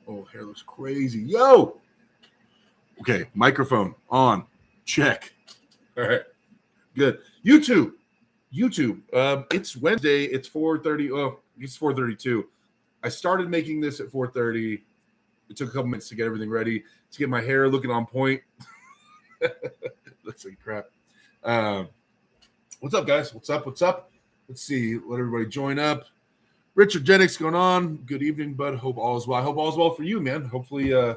Oh, hair looks crazy. Yo. Okay, microphone on. Check. All right. Good. YouTube. It's Wednesday. It's 4:30. Oh, it's 4:32. I started making this at 4:30. It took a couple minutes to get everything ready, to get my hair looking on point. Looks like crap. What's up, guys? What's up? Let's see. Let everybody join up. Richard Jennings going on. Good evening, bud. Hope all is well. I hope all is well for you, man. Hopefully our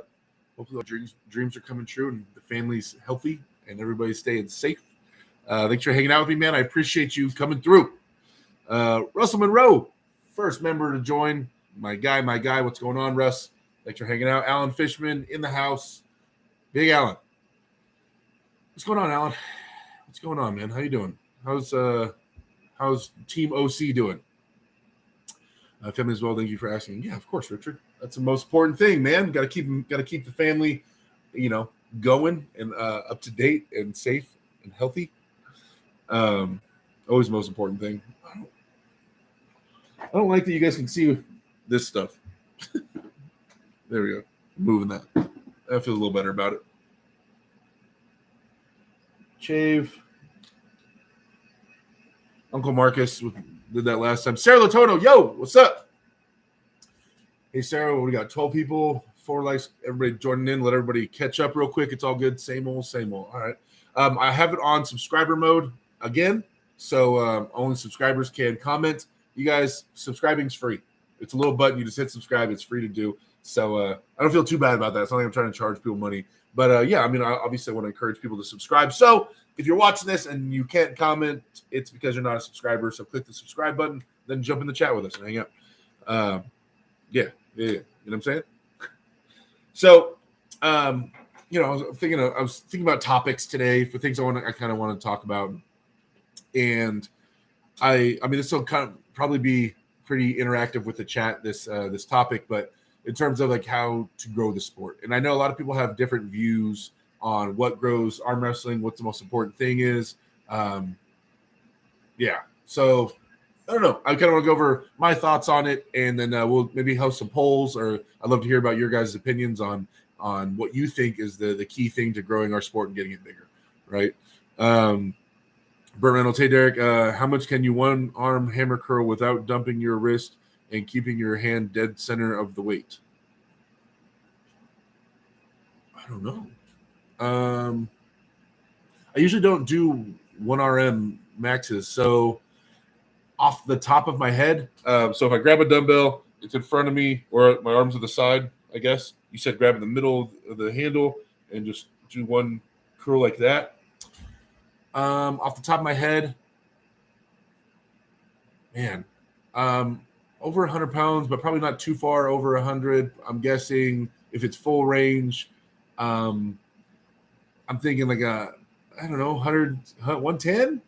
dreams are coming true and the family's healthy and everybody's staying safe. Thanks for hanging out with me, man. I appreciate you coming through. Russell Monroe, first member to join. My guy. What's going on, Russ? Thanks for hanging out. Alan Fishman in the house. Big Alan. What's going on, Alan? What's going on, man? How you doing? How's Team OC doing? Family as well. Thank you for asking. Yeah, of course, Richard. That's the most important thing, man. Got to keep the family, going and up to date and safe and healthy. Always the most important thing. I don't like that you guys can see this stuff. There we go. Moving that. I feel a little better about it. Shave. Uncle Marcus did that last time. Sarah Latono, yo, what's up? Hey, Sarah, we got 12 people, 4 likes. Everybody joining in. Let everybody catch up real quick. It's all good. Same old. All right. I have it on subscriber mode again, so only subscribers can comment. You guys, subscribing's free. It's a little button. You just hit subscribe. It's free to do. So I don't feel too bad about that. It's not like I'm trying to charge people money. But, yeah, I mean, obviously I want to encourage people to subscribe. So if you're watching this and you can't comment, it's because you're not a subscriber. So click the subscribe button, then jump in the chat with us and hang out. Yeah. You know what I'm saying? So, I was thinking about topics today for things I kind of want to talk about. And I mean, this will kind of probably be pretty interactive with the chat, this topic, but in terms of like how to grow the sport. And I know a lot of people have different views on what grows arm wrestling, what the most important thing is. Yeah. So I don't know. I kind of want to go over my thoughts on it, and then we'll maybe host some polls, or I'd love to hear about your guys' opinions on what you think is the key thing to growing our sport and getting it bigger, right? Burt Reynolds, hey, Derek, how much can you one-arm hammer curl without dumping your wrist and keeping your hand dead center of the weight? I don't know. I usually don't do 1RM maxes. So off the top of my head, so if I grab a dumbbell, it's in front of me, or my arms to the side, I guess. You said grab in the middle of the handle and just do one curl like that. Off the top of my head, man, over 100 pounds, but probably not too far over 100. I'm guessing if it's full range, I'm thinking like I don't know, 100, 110,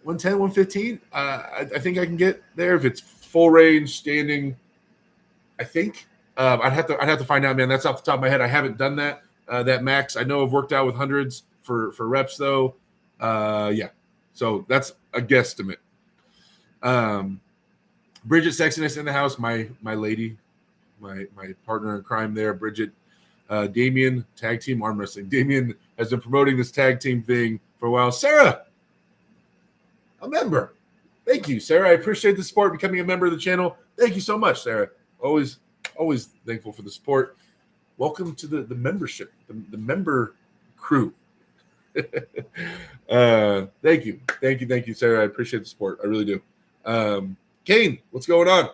115. I think I can get there if it's full range standing. I think I'd have to find out, man. That's off the top of my head. I haven't done that max. I know I've worked out with hundreds for reps though. Yeah. So that's a guesstimate. Bridget Sexiness in the house, my lady, my partner in crime there, Bridget. Damien, tag team arm wrestling. Damien has been promoting this tag team thing for a while. Sarah, a member. Thank you, Sarah. I appreciate the support, becoming a member of the channel. Thank you so much, Sarah. Always thankful for the support. Welcome to the membership, the member crew. Thank you, Sarah. I appreciate the support. I really do. Kane, what's going on?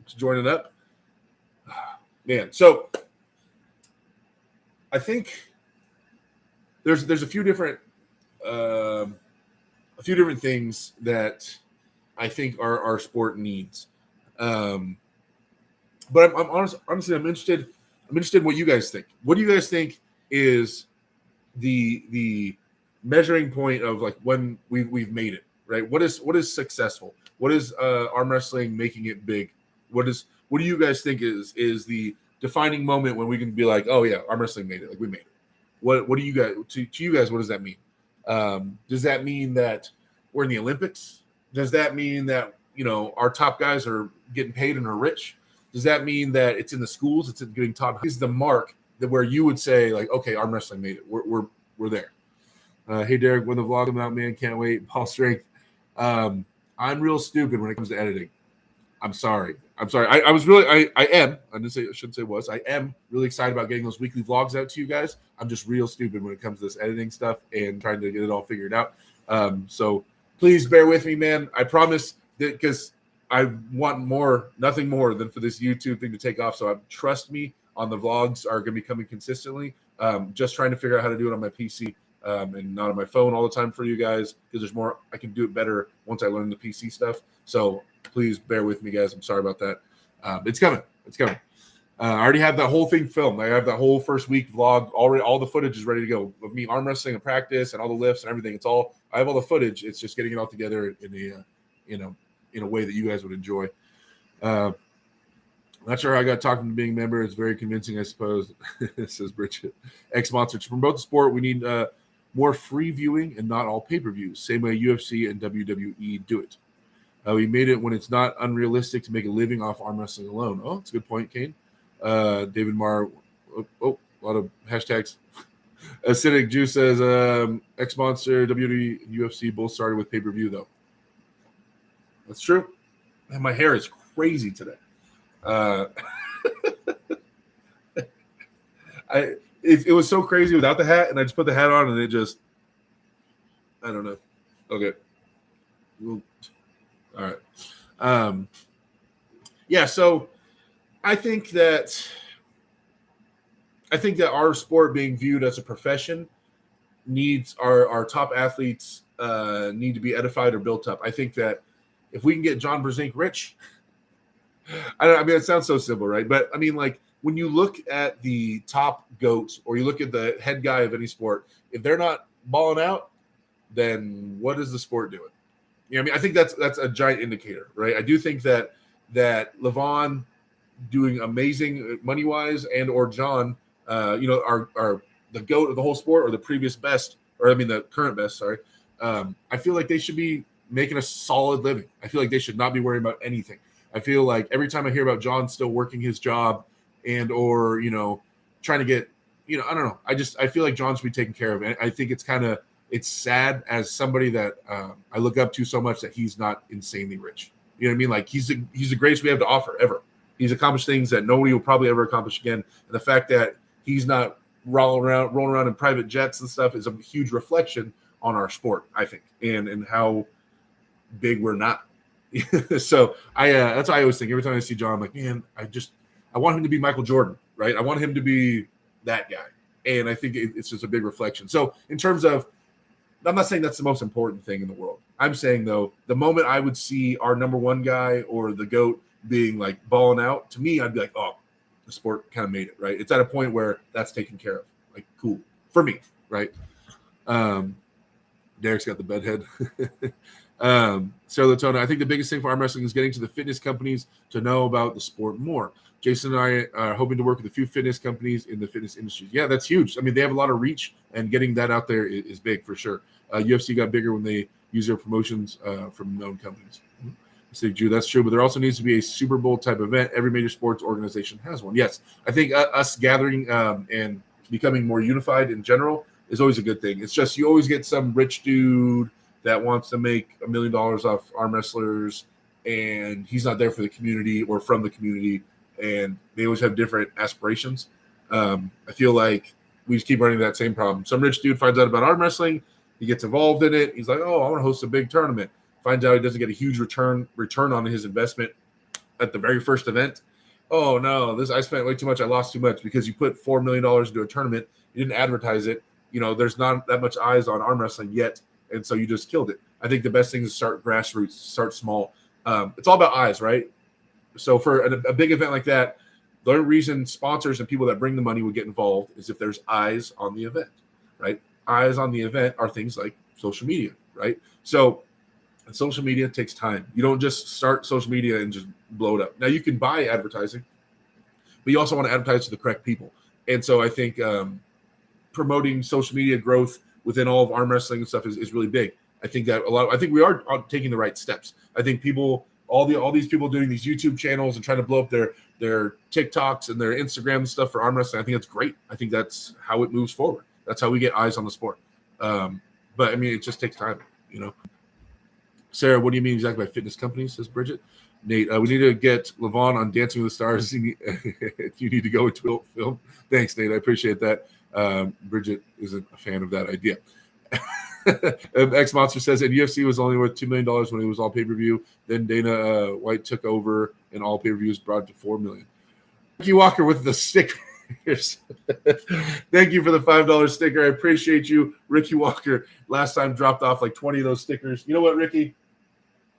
Just joining up. Man, so I think there's a few different things that I think our sport needs. But honestly, I'm interested in what you guys think. What do you guys think is the measuring point of like when we've made it, right? What is successful? What is arm wrestling making it big? What do you guys think is the defining moment when we can be like, oh yeah, arm wrestling made it, like we made it? What do you guys to you guys? What does that mean? Does that mean that we're in the Olympics? Does that mean that our top guys are getting paid and are rich? Does that mean that it's in the schools? It's getting taught? Is the mark that where you would say like, okay, arm wrestling made it. We're there. Hey Derek, when the vlog comes out, man, can't wait. Paul Strength. I'm real stupid when it comes to editing. I'm sorry. I was really, I am. I shouldn't say was. I am really excited about getting those weekly vlogs out to you guys. I'm just real stupid when it comes to this editing stuff and trying to get it all figured out. So please bear with me, man. I promise that because I want nothing more than for this YouTube thing to take off. So trust me on the vlogs are going to be coming consistently. Just trying to figure out how to do it on my PC and not on my phone all the time for you guys because there's more. I can do it better once I learn the PC stuff. So please bear with me, guys. I'm sorry about that. It's coming. I already have that whole thing filmed. I have that whole first week vlog already. All the footage is ready to go of me arm wrestling and practice and all the lifts and everything. I have all the footage. It's just getting it all together in a way that you guys would enjoy. Not sure how I got talking to being a member. It's very convincing, I suppose, says Bridget. X-Monster. To promote the sport, we need more free viewing and not all pay-per-views. Same way UFC and WWE do it. We made it when it's not unrealistic to make a living off arm wrestling alone. Oh, that's a good point, Kane. David Marr. A lot of hashtags. Acidic Juice says X-Monster, WWE, UFC both started with pay-per-view, though. That's true. And my hair is crazy today. It was so crazy without the hat, and I just put the hat on, and it just, I don't know. Okay. All right. Yeah, so I think that our sport being viewed as a profession needs our top athletes need to be edified or built up. I think that if we can get John Brzenk rich, I mean, it sounds so simple, right? But I mean, like when you look at the top goats or you look at the head guy of any sport, if they're not balling out, then what is the sport doing? You know, I mean, I think that's a giant indicator, right? I do think that Levon doing amazing money wise and or John, are the GOAT of the whole sport or the previous best, or I mean the current best. Sorry, I feel like they should be making a solid living. I feel like they should not be worrying about anything. I feel like every time I hear about John still working his job and or trying to get I don't know. I feel like John should be taken care of. And I think it's sad as somebody that I look up to so much that he's not insanely rich. You know what I mean? Like he's the greatest we have to offer ever. He's accomplished things that nobody will probably ever accomplish again. And the fact that he's not rolling around in private jets and stuff is a huge reflection on our sport, I think, and how big we're not. So that's why I always think every time I see John, I'm like, man, I want him to be Michael Jordan, right? I want him to be that guy. And I think it's just a big reflection. So in terms of, I'm not saying that's the most important thing in the world. I'm saying, though, the moment I would see our number one guy or the GOAT being like balling out, to me, I'd be like, oh, the sport kind of made it, right? It's at a point where that's taken care of. Like, cool. For me, right? Derek's got the bedhead. Sarah Latona, I think the biggest thing for arm wrestling is getting to the fitness companies to know about the sport more. Jason and I are hoping to work with a few fitness companies in the fitness industry. Yeah, that's huge. I mean, they have a lot of reach, and getting that out there is big for sure. UFC got bigger when they use their promotions from known companies. I say, Drew, that's true, but there also needs to be a Super Bowl type event. Every major sports organization has one. Yes, I think us gathering and becoming more unified in general is always a good thing. It's just you always get some rich dude that wants to make $1 million off arm wrestlers, and he's not there for the community or from the community, and they always have different aspirations. I feel like we just keep running that same problem. Some rich dude finds out about arm wrestling, he gets involved in it. He's like, oh, I want to host a big tournament. Finds out he doesn't get a huge return on his investment at the very first event. Oh no, I spent way too much. I lost too much because you put $4 million into a tournament. You didn't advertise it. There's not that much eyes on arm wrestling yet. And so you just killed it. I think the best thing is to start grassroots, start small. It's all about eyes, right? So for a big event like that, the only reason sponsors and people that bring the money would get involved is if there's eyes on the event, right? Eyes on the event are things like social media, right? So social media takes time. You don't just start social media and just blow it up. Now you can buy advertising, but you also want to advertise to the correct people. And so I think promoting social media growth within all of arm wrestling and stuff is really big. I think that I think we are taking the right steps. I think people all these people doing these YouTube channels and trying to blow up their TikToks and their Instagram stuff for arm wrestling. I think that's great. I think that's how it moves forward. That's how we get eyes on the sport. But I mean, it just takes time, you know. Sarah, what do you mean exactly by fitness companies? Says Bridget. Nate, we need to get Levon on Dancing with the Stars. You need to go into a film. Thanks, Nate. I appreciate that. Bridget isn't a fan of that idea. X Monster says, and UFC was only worth $2 million when it was all pay-per-view. Then Dana White took over, and all pay-per-views brought to $4 million. Ricky Walker with the stickers. Thank you for the $5 sticker. I appreciate you, Ricky Walker. Last time dropped off like 20 of those stickers. You know what, Ricky?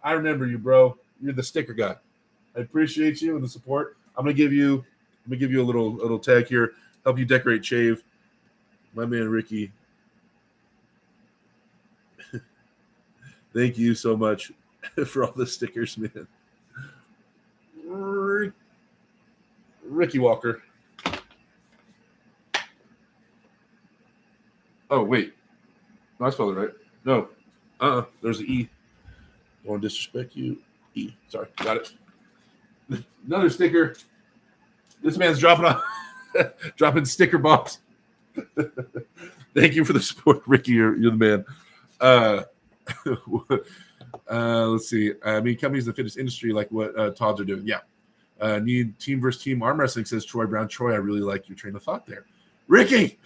I remember you, bro. You're the sticker guy. I appreciate you and the support. I'm gonna give you a little tag here. Help you decorate shave. My man Ricky. Thank you so much for all the stickers, man. Ricky Walker. Oh, wait. No, I spelled it right. No. There's an E. Don't want to disrespect you. E. Sorry. Got it. Another sticker. This man's dropping sticker bombs. Thank you for the support, Ricky. You're the man. Let's see. I mean, companies in the fitness industry like what Todd's are doing. Yeah. Need team versus team arm wrestling, says Troy Brown. Troy, I really like your train of thought there. Ricky!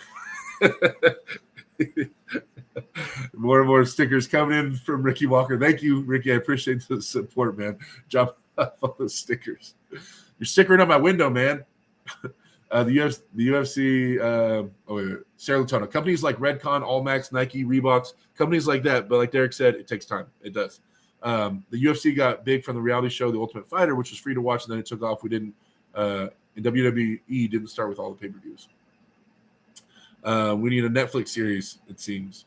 More and more stickers coming in from Ricky Walker. Thank you, Ricky. I appreciate the support, man. Drop off all those stickers. You're stickering up my window, man. The UFC, Sarah Latona. Companies like Redcon, Allmax, Nike, Reeboks, companies like that. But like Derek said, it takes time. It does. The UFC got big from the reality show, The Ultimate Fighter, which was free to watch, and then it took off. We didn't, and WWE didn't start with all the pay-per-views. We need a Netflix series, it seems.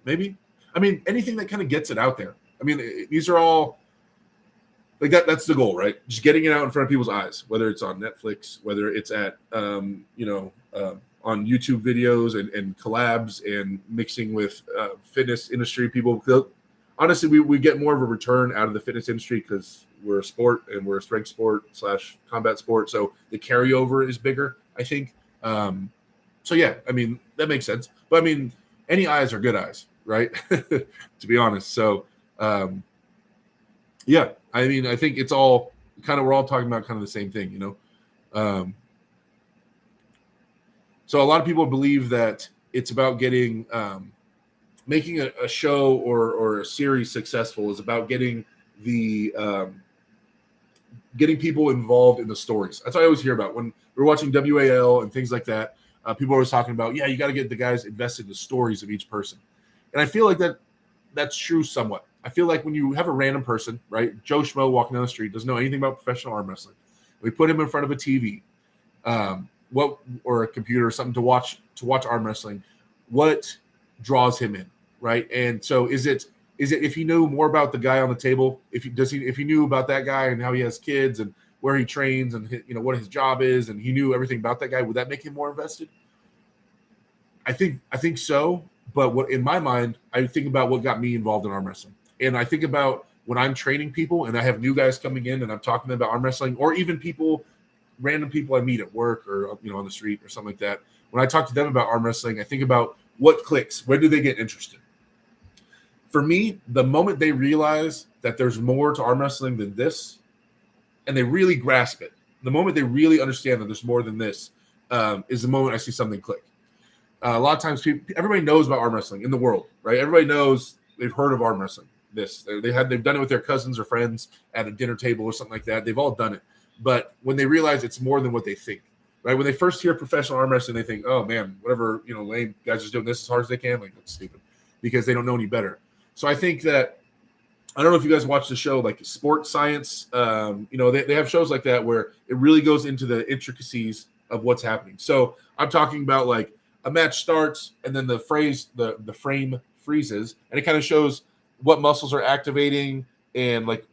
Maybe. I mean, anything that kind of gets it out there. I mean, these are all like that. That's the goal, right? Just getting it out in front of people's eyes, whether it's on Netflix, whether it's at, on YouTube videos and collabs and mixing with fitness industry people. Honestly, we get more of a return out of the fitness industry because we're a sport and we're a strength sport / combat sport. So the carryover is bigger, I think. So, yeah, I mean, that makes sense. But, I mean, any eyes are good eyes, right? To be honest. So, yeah, I mean, I think it's all kind of – we're all talking about kind of the same thing, you know. So a lot of people believe that it's about getting making a show or a series successful is about getting the getting people involved in the stories. That's what I always hear about when we're watching WAL and things like that. People are always talking about, yeah, you got to get the guys invested in the stories of each person. And I feel like that's true somewhat. I feel like when you have a random person, right, Joe Schmo walking down the street, doesn't know anything about professional arm wrestling. We put him in front of a TV, or a computer or something to watch arm wrestling. What draws him in, right? And so is it if he knew more about the guy on the table, if he knew about that guy and how he has kids and where he trains and what his job is, and he knew everything about that guy, would that make him more invested? I think so. But what in my mind, I think about what got me involved in arm wrestling. And I think about when I'm training people and I have new guys coming in and I'm talking to them about arm wrestling, or even random people I meet at work or on the street or something like that. When I talk to them about arm wrestling, I think about what clicks. When do they get interested? For me, the moment they realize that there's more to arm wrestling than this, and they really grasp it, the moment they really understand that there's more than this, is the moment I see something click. A lot of times, everybody knows about arm wrestling in the world, right? Everybody knows, they've heard of arm wrestling. They've done it with their cousins or friends at a dinner table or something like that. They've all done it. But when they realize it's more than what they think, right? When they first hear professional arm wrestling, they think, oh man, whatever, lame guys just doing this as hard as they can. Like, that's stupid, because they don't know any better. So I think that, I don't know if you guys watch the show, like Sports Science, they have shows like that where it really goes into the intricacies of what's happening. So I'm talking about like a match starts and then the frame freezes, and it kind of shows what muscles are activating and like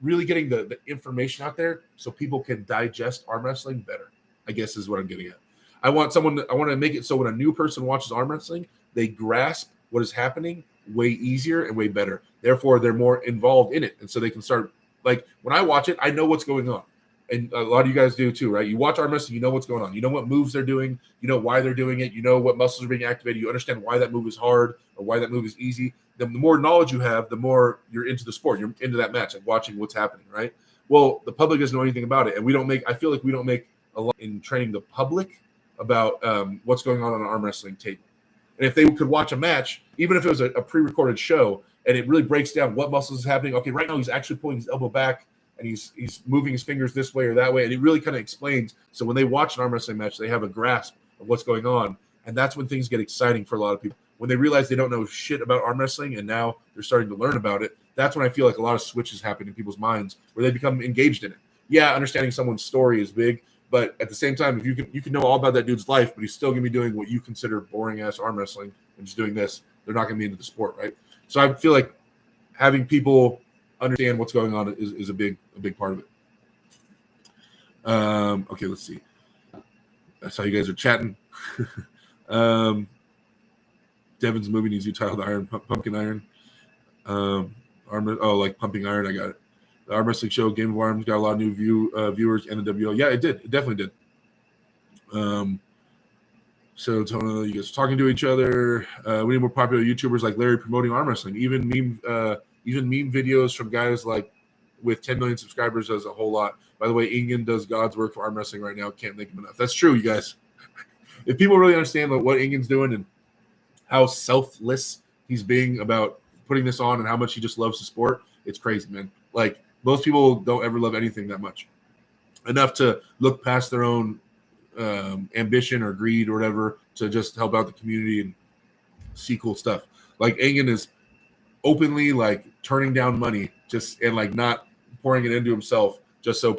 really getting the information out there so people can digest arm wrestling better, I guess is what I'm getting at. I want to make it so when a new person watches arm wrestling, they grasp what is happening way easier and way better. Therefore, they're more involved in it. And so they can start Like when I watch it, I know what's going on. And a lot of you guys do too, right? You watch arm wrestling, you know what's going on. You know what moves they're doing. You know why they're doing it. You know what muscles are being activated. You understand why that move is hard or why that move is easy. The more knowledge you have, the more you're into the sport. You're into that match and watching what's happening, right? Well, the public doesn't know anything about it. And I feel like we don't make a lot in training the public about what's going on an arm wrestling table. And if they could watch a match, even if it was a pre-recorded show, and it really breaks down what muscles is happening. Okay, right now he's actually pulling his elbow back, and he's moving his fingers this way or that way, and it really kind of explains. So when they watch an arm wrestling match, they have a grasp of what's going on, and that's when things get exciting for a lot of people. When they realize they don't know shit about arm wrestling, and now they're starting to learn about it, that's when I feel like a lot of switches happen in people's minds where they become engaged in it. Yeah, understanding someone's story is big, but at the same time, if you can know all about that dude's life, but he's still gonna be doing what you consider boring ass arm wrestling and just doing this, they're not gonna be into the sport, right? So I feel like having people understand what's going on is a big part of it. Okay, let's see. That's how you guys are chatting. Devin's movie needs you titled Iron Pumpkin Iron. Like Pumping Iron. I got it. The arm wrestling show Game of Arms got a lot of new viewers. NWO. Yeah, it did. It definitely did. So Tona, you guys are talking to each other. We need more popular YouTubers like Larry promoting arm wrestling. Even meme videos from guys like with 10 million subscribers does a whole lot. By the way, Ingen does God's work for arm wrestling right now. Can't thank him enough. That's true, you guys. If people really understand what Ingen's doing and how selfless he's being about putting this on and how much he just loves the sport, it's crazy, man. Like most people don't ever love anything that much enough to look past their own ambition or greed or whatever to just help out the community and see cool stuff. Like Ingen is openly like turning down money and like not pouring it into himself just so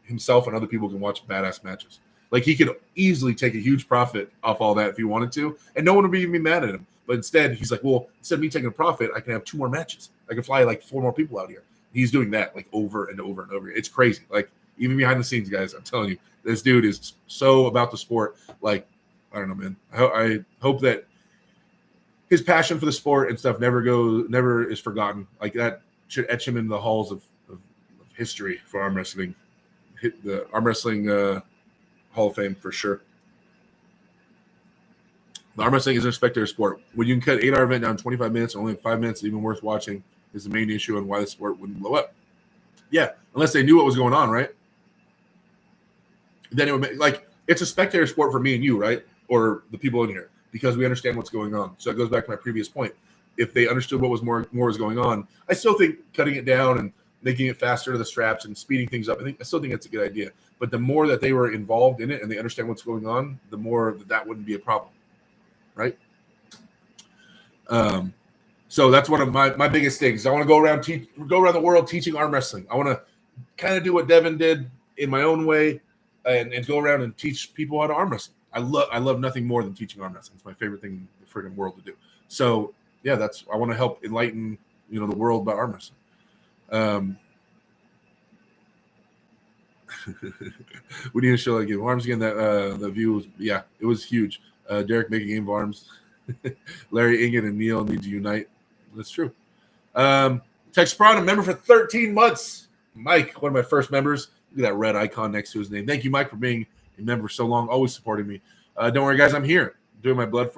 himself and other people can watch badass matches. Like he could easily take a huge profit off all that if he wanted to, and no one would even be mad at him. But instead, he's like, well, instead of me taking a profit, I can have 2 more matches. I can fly like 4 more people out here. He's doing that like over and over and over. It's crazy. Like even behind the scenes, guys, I'm telling you, this dude is so about the sport. Like, I don't know, man. I hope that his passion for the sport and stuff never is forgotten. Like that should etch him in the halls of history for arm wrestling. Hit the arm wrestling Hall of Fame for sure. The arm wrestling is a spectator sport. When you can cut 8-hour event down 25 minutes, only 5 minutes, even worth watching, is the main issue on why the sport wouldn't blow up. Yeah, unless they knew what was going on, right? Then it would like it's a spectator sport for me and you, right? Or the people in here, because we understand what's going on. So it goes back to my previous point. If they understood what was more was going on, I still think cutting it down and making it faster to the straps and speeding things up, I still think that's a good idea. But the more that they were involved in it and they understand what's going on, the more that wouldn't be a problem, right? So that's one of my biggest things. I want to go around the world teaching arm wrestling. I want to kind of do what Devin did in my own way and go around and teach people how to arm wrestle. I love nothing more than teaching arm wrestling. It's my favorite thing in the freaking world to do. So yeah, I want to help enlighten the world about arm wrestling. We need to show that Game of Arms again. That the view was it was huge. Derek making Game of Arms. Larry, Ingen, and Neil need to unite. That's true. Tex Prawn, a member for 13 months. Mike, one of my first members. Look at that red icon next to his name. Thank you, Mike, for being a member for so long, always supporting me. Don't worry, guys, I'm here doing my blood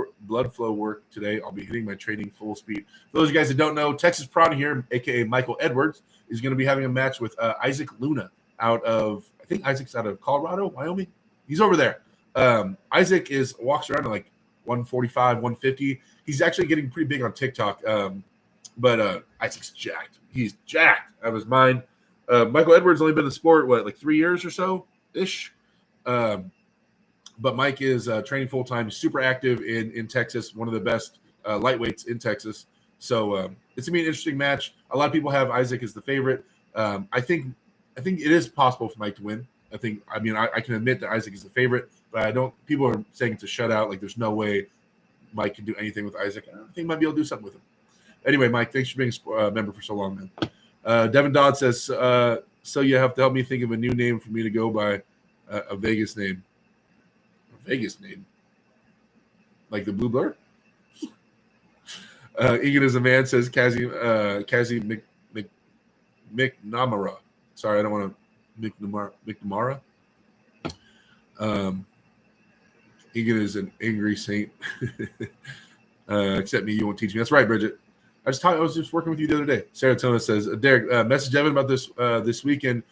flow work today. I'll be hitting my training full speed. For those of you guys that don't know, Texas Prawn here, a.k.a. Michael Edwards, is going to be having a match with Isaac Luna I think Isaac's out of Colorado, Wyoming. He's over there. Isaac walks around at like 145, 150. He's actually getting pretty big on TikTok. But Isaac's jacked. He's jacked out of his mind. Michael Edwards only been in the sport, like 3 years or so-ish. But Mike is training full-time. He's super active in Texas, one of the best lightweights in Texas. So it's going to be an interesting match. A lot of people have Isaac as the favorite. I think it is possible for Mike to win. I can admit that Isaac is the favorite, but people are saying it's a shutout. Like there's no way Mike can do anything with Isaac. I think he might be able to do something with him. Anyway, Mike, thanks for being a member for so long, man. Devin Dodd says, so you have to help me think of a new name for me to go by, a Vegas name. A Vegas name? Like the Blue Blur? Egan is a man, says Kazi McNamara. Sorry, I don't want to McNamara. Egan is an angry saint. Except me, you won't teach me. That's right, Bridget. I was just working with you the other day. Serotonin says, Derek, message Evan about this weekend.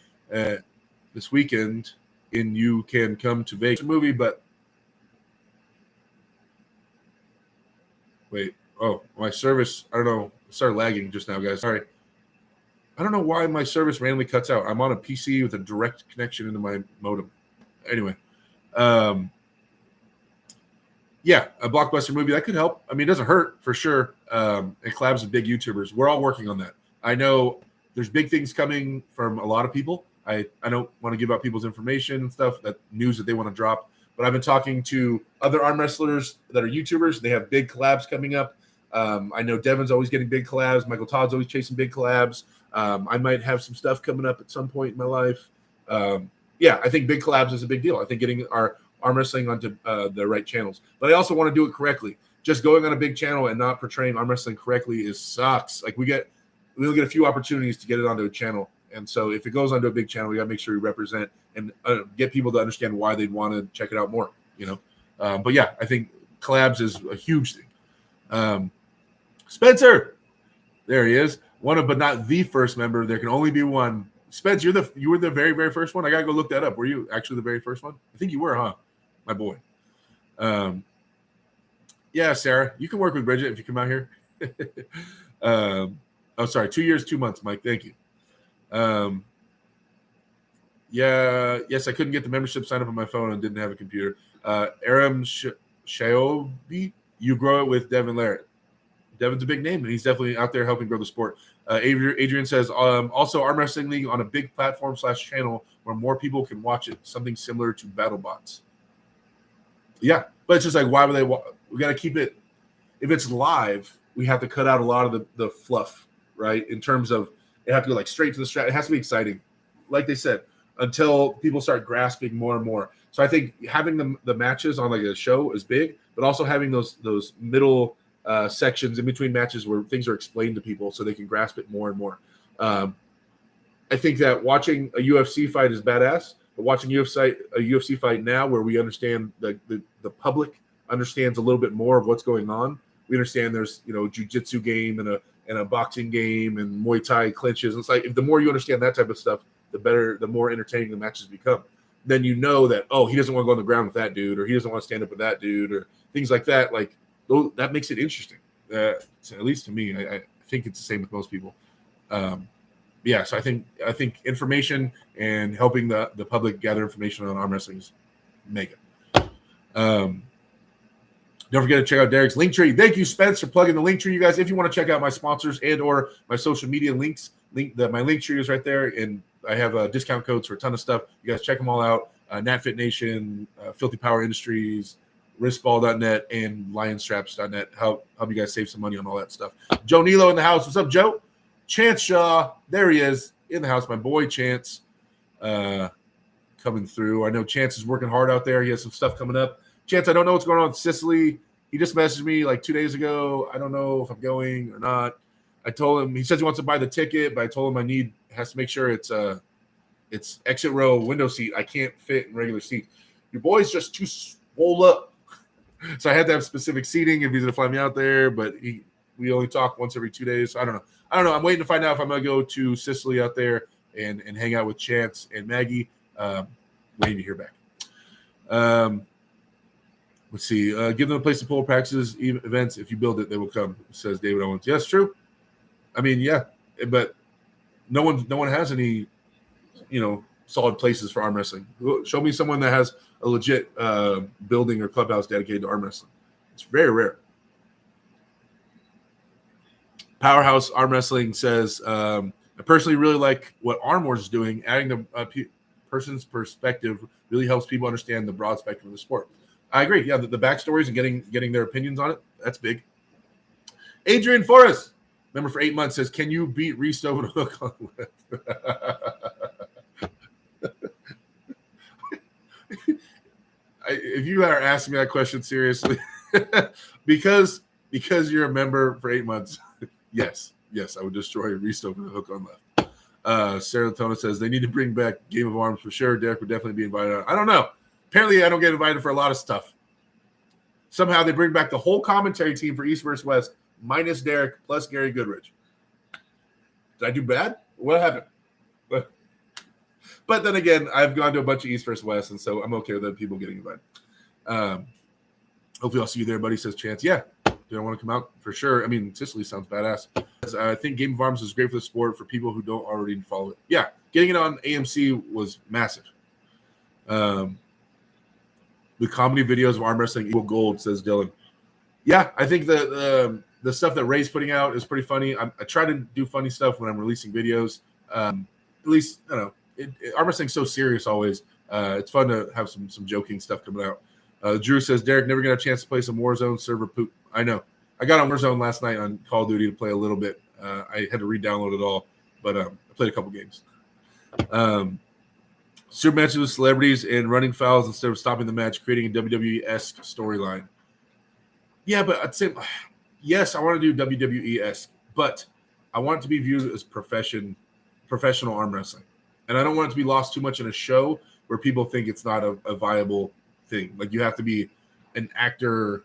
This weekend, and you can come to Vegas movie, but wait. Oh, my service. I don't know. It started lagging just now, guys. Sorry. I don't know why my service randomly cuts out. I'm on a PC with a direct connection into my modem. Anyway, yeah, a blockbuster movie that could help. I mean, it doesn't hurt for sure. And collabs with big YouTubers. We're all working on that. I know there's big things coming from a lot of people. I don't want to give out people's information and stuff, that news that they want to drop. But I've been talking to other arm wrestlers that are YouTubers. They have big collabs coming up. I know Devin's always getting big collabs. Michael Todd's always chasing big collabs. I might have some stuff coming up at some point in my life. Yeah, I think big collabs is a big deal. I think getting our arm wrestling onto the right channels. But I also want to do it correctly. Just going on a big channel and not portraying arm wrestling correctly sucks. Like we'll get a few opportunities to get it onto a channel. And so if it goes onto a big channel, we got to make sure we represent and get people to understand why they'd want to check it out more, you know. But yeah, I think collabs is a huge thing. Spencer, there he is. One of, but not the first member. There can only be one. Spence, you were the very, very first one. I gotta go look that up. Were you actually the very first one? I think you were, huh? My boy. Yeah, Sarah, you can work with Bridget if you come out here. Oh, sorry, 2 years, 2 months, Mike. Thank you. Yes, I couldn't get the membership sign up on my phone and didn't have a computer. Aram Shaobi, you grow it with Devin Larrett. Devin's a big name, and he's definitely out there helping grow the sport. Adrian says, also arm wrestling league on a big platform / channel where more people can watch it, something similar to BattleBots. Yeah, but it's just like, why would they? We got to keep it. If it's live, we have to cut out a lot of the fluff, right? In terms of it have to go like straight to the strat. It has to be exciting, like they said, until people start grasping more and more. So I think having the matches on like a show is big, but also having those middle sections in between matches where things are explained to people so they can grasp it more and more. I think that watching a UFC fight is badass, but watching a UFC fight now where we understand the public understands a little bit more of what's going on. We understand there's, you know, jiu-jitsu game and a boxing game and Muay Thai clinches. It's like, if the more you understand that type of stuff, the better, the more entertaining the matches become. Then you know that, oh, he doesn't want to go on the ground with that dude, or he doesn't want to stand up with that dude, or things like that. Like, that makes it interesting. At least to me, I think it's the same with most people. Yeah, so I think information and helping the public gather information on arm wrestling is mega. Don't forget to check out Derek's Linktree. Thank you, Spence, for plugging the Linktree, you guys. If you want to check out my sponsors and or my social media links, my Linktree is right there, and I have discount codes for a ton of stuff. You guys check them all out. NatFit Nation, Filthy Power Industries, wristball.net, and lionstraps.net. Help you guys save some money on all that stuff. Joe Nilo in the house. What's up, Joe? Chance Shaw, there he is in the house. My boy Chance coming through. I know Chance is working hard out there. He has some stuff coming up. Chance, I don't know what's going on in Sicily. He just messaged me like 2 days ago. I don't know if I'm going or not. I told him, he says he wants to buy the ticket, but I told him has to make sure it's exit row window seat. I can't fit in regular seat. Your boy's just too swole up. So I had to have specific seating if he's gonna fly me out there, but we only talk once every 2 days. So I don't know. I'm waiting to find out if I'm gonna go to Sicily out there and hang out with Chance and Maggie. Waiting to hear back. Let's see. Give them a place to pull practices, events. If you build it, they will come, says David Owens. Yes, true. I mean, yeah, but no one has any, solid places for arm wrestling. Show me someone that has a legit building or clubhouse dedicated to arm wrestling. It's very rare. Powerhouse Arm Wrestling says, I personally really like what Arm Wars is doing. Adding a person's perspective really helps people understand the broad spectrum of the sport. I agree. Yeah, the backstories and getting their opinions on it, that's big. Adrian Forrest, member for 8 months, says, can you beat Reese over the hook on the left? If you are asking me that question seriously, because you're a member for 8 months, yes, I would destroy Reese over the hook on left. Serotonin says they need to bring back Game of Arms for sure. Derek would definitely be invited on. I don't know. Apparently, I don't get invited for a lot of stuff. Somehow they bring back the whole commentary team for East versus West, minus Derek, plus Gary Goodrich. Did I do bad? What happened? But then again, I've gone to a bunch of East versus West, and so I'm okay with other people getting invited. Hopefully I'll see you there, buddy, says Chance. Yeah, do I want to come out? For sure. I mean, Sicily sounds badass. I think Game of Arms is great for the sport for people who don't already follow it. Yeah, getting it on AMC was massive. The comedy videos of arm wrestling equal gold, says Dylan. Yeah, I think the stuff that Ray's putting out is pretty funny. I try to do funny stuff when I'm releasing videos. At least, I don't know. Arm wrestling's so serious always. It's fun to have some joking stuff coming out. Drew says, Derek, never got a chance to play some Warzone server poop. I know. I got on Warzone last night on Call of Duty to play a little bit. I had to re-download it all, but I played a couple games. Super matches with celebrities and running fouls instead of stopping the match, creating a WWE-esque storyline. Yeah, but I'd say, yes, I want to do WWE-esque, but I want it to be viewed as professional arm wrestling. And I don't want it to be lost too much in a show where people think it's not a viable thing. Like, you have to be an actor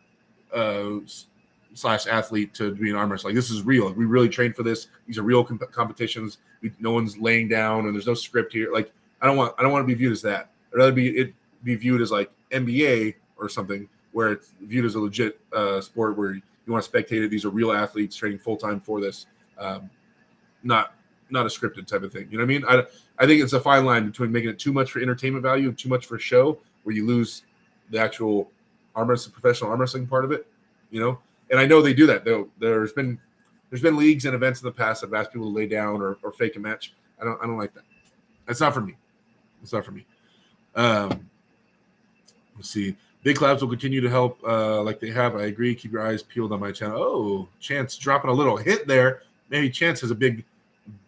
/ athlete to be an arm wrestler. Like, this is real. We really train for this. These are real competitions. No one's laying down, and there's no script here. Like, I don't want to be viewed as that. I'd rather be viewed as like NBA or something, where it's viewed as a legit sport where you want to spectate it. These are real athletes training full time for this, not a scripted type of thing. You know what I mean? I think it's a fine line between making it too much for entertainment value and too much for show, where you lose the actual professional arm wrestling part of it. You know, and I know they do that. There's been leagues and events in the past that have asked people to lay down or fake a match. I don't like that. That's not for me. It's not for me. Let's see. Big collabs will continue to help like they have. I agree. Keep your eyes peeled on my channel. Oh, Chance dropping a little hit there. Maybe Chance has a big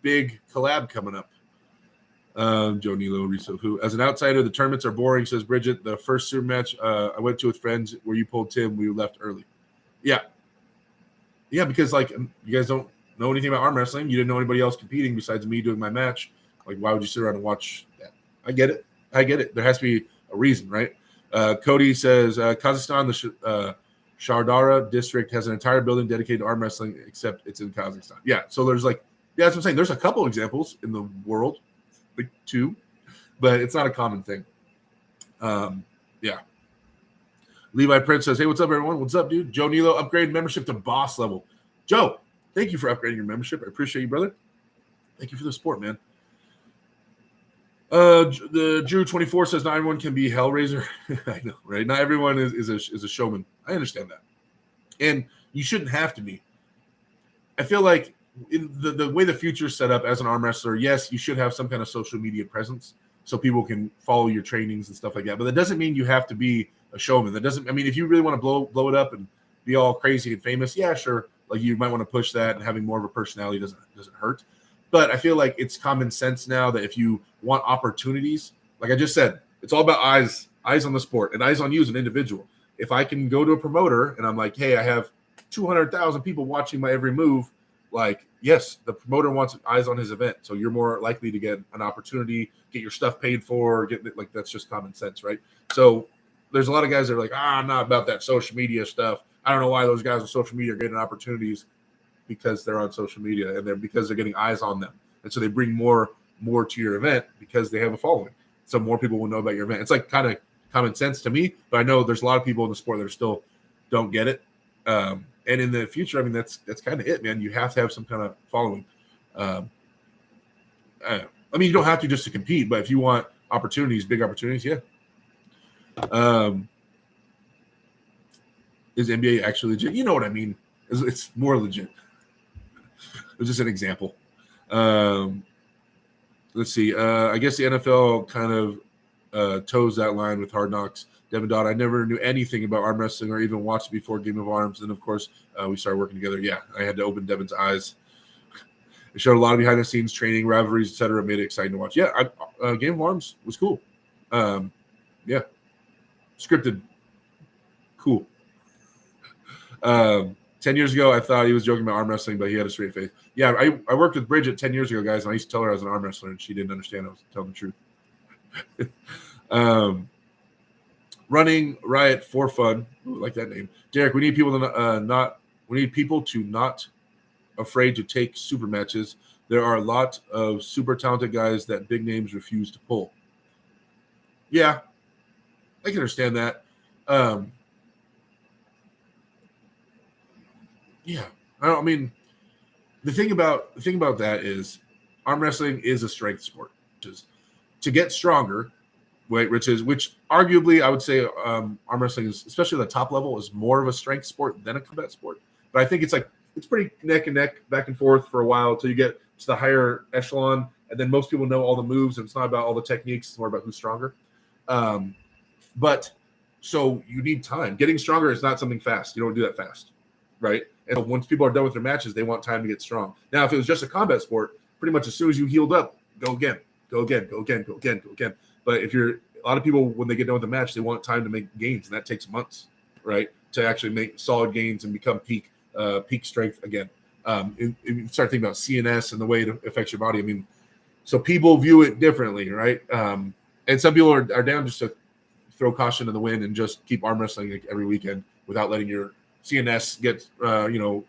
collab coming up. Joe Nilo, Riso, who, as an outsider, the tournaments are boring, says Bridget. The first super match I went to with friends where you pulled Tim, we left early. Yeah, because like you guys don't know anything about arm wrestling. You didn't know anybody else competing besides me doing my match. Like, why would you sit around and watch that? I get it. There has to be a reason, right? Cody says Kazakhstan, the Shardara district has an entire building dedicated to arm wrestling, except it's in Kazakhstan. Yeah, so there's that's what I'm saying. There's a couple examples in the world, like two, but it's not a common thing. Yeah. Levi Prince says, hey, what's up, everyone? What's up, dude? Joe Nilo, upgrade membership to boss level. Joe, thank you for upgrading your membership. I appreciate you, brother. Thank you for the support, man. The Drew 24 says not everyone can be Hellraiser. I know, right? Not everyone is a showman. I understand that, and you shouldn't have to be. I feel like in the way the future's set up as an arm wrestler, yes, you should have some kind of social media presence so people can follow your trainings and stuff like that. But that doesn't mean you have to be a showman. That doesn't. I mean, if you really want to blow it up and be all crazy and famous, yeah, sure. Like, you might want to push that, and having more of a personality doesn't hurt. But I feel like it's common sense now that if you want opportunities, like I just said, it's all about eyes on the sport and eyes on you as an individual. If I can go to a promoter and I'm like, hey, I have 200,000 people watching my every move, like, yes, the promoter wants eyes on his event. So you're more likely to get an opportunity, get your stuff paid for, like, that's just common sense, right? So there's a lot of guys that are like, I'm not about that social media stuff. I don't know why those guys on social media are getting opportunities. Because they're on social media and because they're getting eyes on them. And so they bring more to your event because they have a following. So more people will know about your event. It's like kind of common sense to me, but I know there's a lot of people in the sport that are still don't get it. And in the future, I mean, that's kind of it, man. You have to have some kind of following. I mean, you don't have to just to compete, but if you want opportunities, big opportunities, yeah. Is NBA actually legit? You know what I mean? It's more legit. It's just an example. Let's see. I guess the NFL kind of toes that line with Hard Knocks. Devin Dodd, I never knew anything about arm wrestling or even watched before Game of Arms. And, of course, we started working together. Yeah, I had to open Devin's eyes. It showed a lot of behind-the-scenes training, rivalries, et cetera. Made it exciting to watch. Yeah, Game of Arms was cool. Scripted. Cool. 10 years ago, I thought he was joking about arm wrestling, but he had a straight face. Yeah, I worked with Bridget 10 years ago, guys, and I used to tell her I was an arm wrestler, and she didn't understand I was telling the truth. Running Riot for fun. Ooh, I like that name. Derek, we need people to not afraid to take super matches. There are a lot of super talented guys that big names refuse to pull. Yeah, I can understand that. Yeah, I mean, the thing about that is, arm wrestling is a strength sport. Which is to get stronger, which arguably I would say arm wrestling is, especially at the top level, is more of a strength sport than a combat sport. But I think it's pretty neck and neck, back and forth for a while until you get to the higher echelon, and then most people know all the moves, and it's not about all the techniques; it's more about who's stronger. But so you need time. Getting stronger is not something fast. You don't do that fast, right? And once people are done with their matches, they want time to get strong. Now, if it was just a combat sport, pretty much as soon as you healed up, go again. But if you're a lot of people, when they get done with the match, they want time to make gains, and that takes months, right, to actually make solid gains and become peak strength again. If you start thinking about CNS and the way it affects your body, I mean, so people view it differently, right? And some people are down just to throw caution to the wind and just keep arm wrestling every weekend without letting your CNS get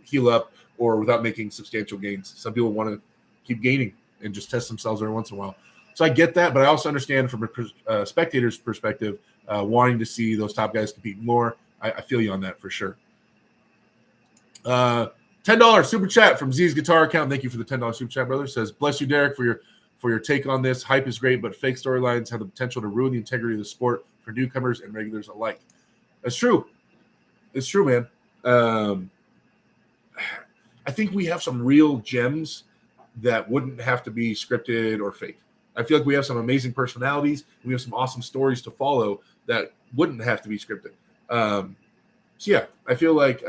heal up, or without making substantial gains. Some people want to keep gaining and just test themselves every once in a while. So I get that, but I also understand from a spectator's perspective, wanting to see those top guys compete more. I feel you on that for sure. $10 super chat from Z's guitar account. Thank you for the $10 super chat, brother. Says, bless you, Derek, for your take on this. Hype is great, but fake storylines have the potential to ruin the integrity of the sport for newcomers and regulars alike. That's true. It's true, man. I think we have some real gems that wouldn't have to be scripted or fake. I feel like we have some amazing personalities. We have some awesome stories to follow that wouldn't have to be scripted. So yeah, I feel like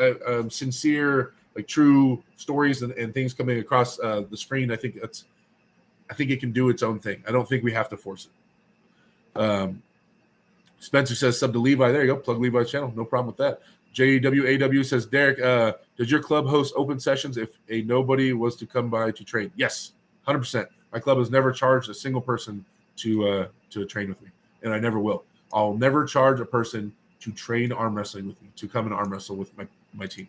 sincere, like true stories and things coming across the screen. I think it can do its own thing. I don't think we have to force it. Spencer says sub to Levi. There you go. Plug Levi's channel. No problem with that. JWAW says, Derek, does your club host open sessions if a nobody was to come by to train? Yes, 100%. My club has never charged a single person to train with me, and I never will. I'll never charge a person to train arm wrestling with me, to come and arm wrestle with my team.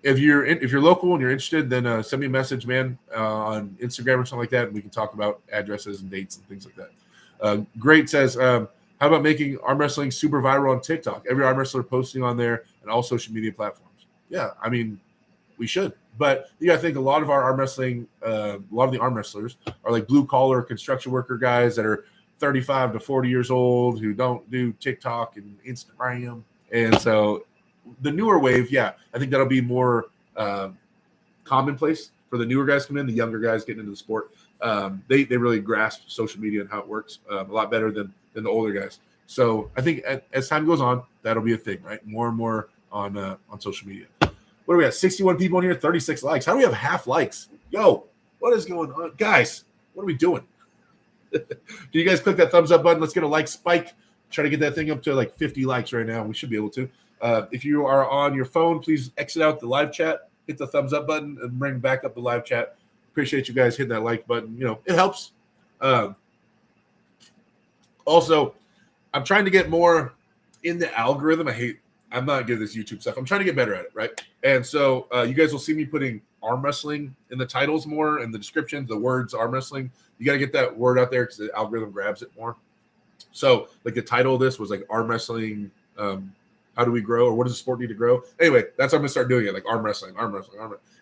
If you're local and you're interested, then send me a message, man, on Instagram or something like that, and we can talk about addresses and dates and things like that. Great says, how about making arm wrestling super viral on TikTok? Every arm wrestler posting on there and all social media platforms. Yeah, I mean, we should. But you got to think a lot of our arm wrestling, a lot of the arm wrestlers are like blue collar construction worker guys that are 35 to 40 years old who don't do TikTok and Instagram. And so the newer wave, yeah, I think that'll be more commonplace for the newer guys coming in, the younger guys getting into the sport. They really grasp social media and how it works a lot better than the older guys. So I think as time goes on, that'll be a thing, right? More and more on social media. What do we got? 61 people in here, 36 likes. How do we have half likes? Yo, what is going on? Guys, what are we doing? Can you guys click that thumbs up button? Let's get a like spike. Try to get that thing up to like 50 likes right now. We should be able to. If you are on your phone, please exit out the live chat, hit the thumbs up button, and bring back up the live chat. Appreciate you guys hitting that like button. You know, it helps. Also, I'm trying to get more in the algorithm. I'm not good at this YouTube stuff. I'm trying to get better at it, right? And so you guys will see me putting arm wrestling in the titles more, and the descriptions, the words arm wrestling. You got to get that word out there because the algorithm grabs it more. So like the title of this was like arm wrestling, how do we grow, or what does the sport need to grow? Anyway, that's how I'm going to start doing it, like arm wrestling.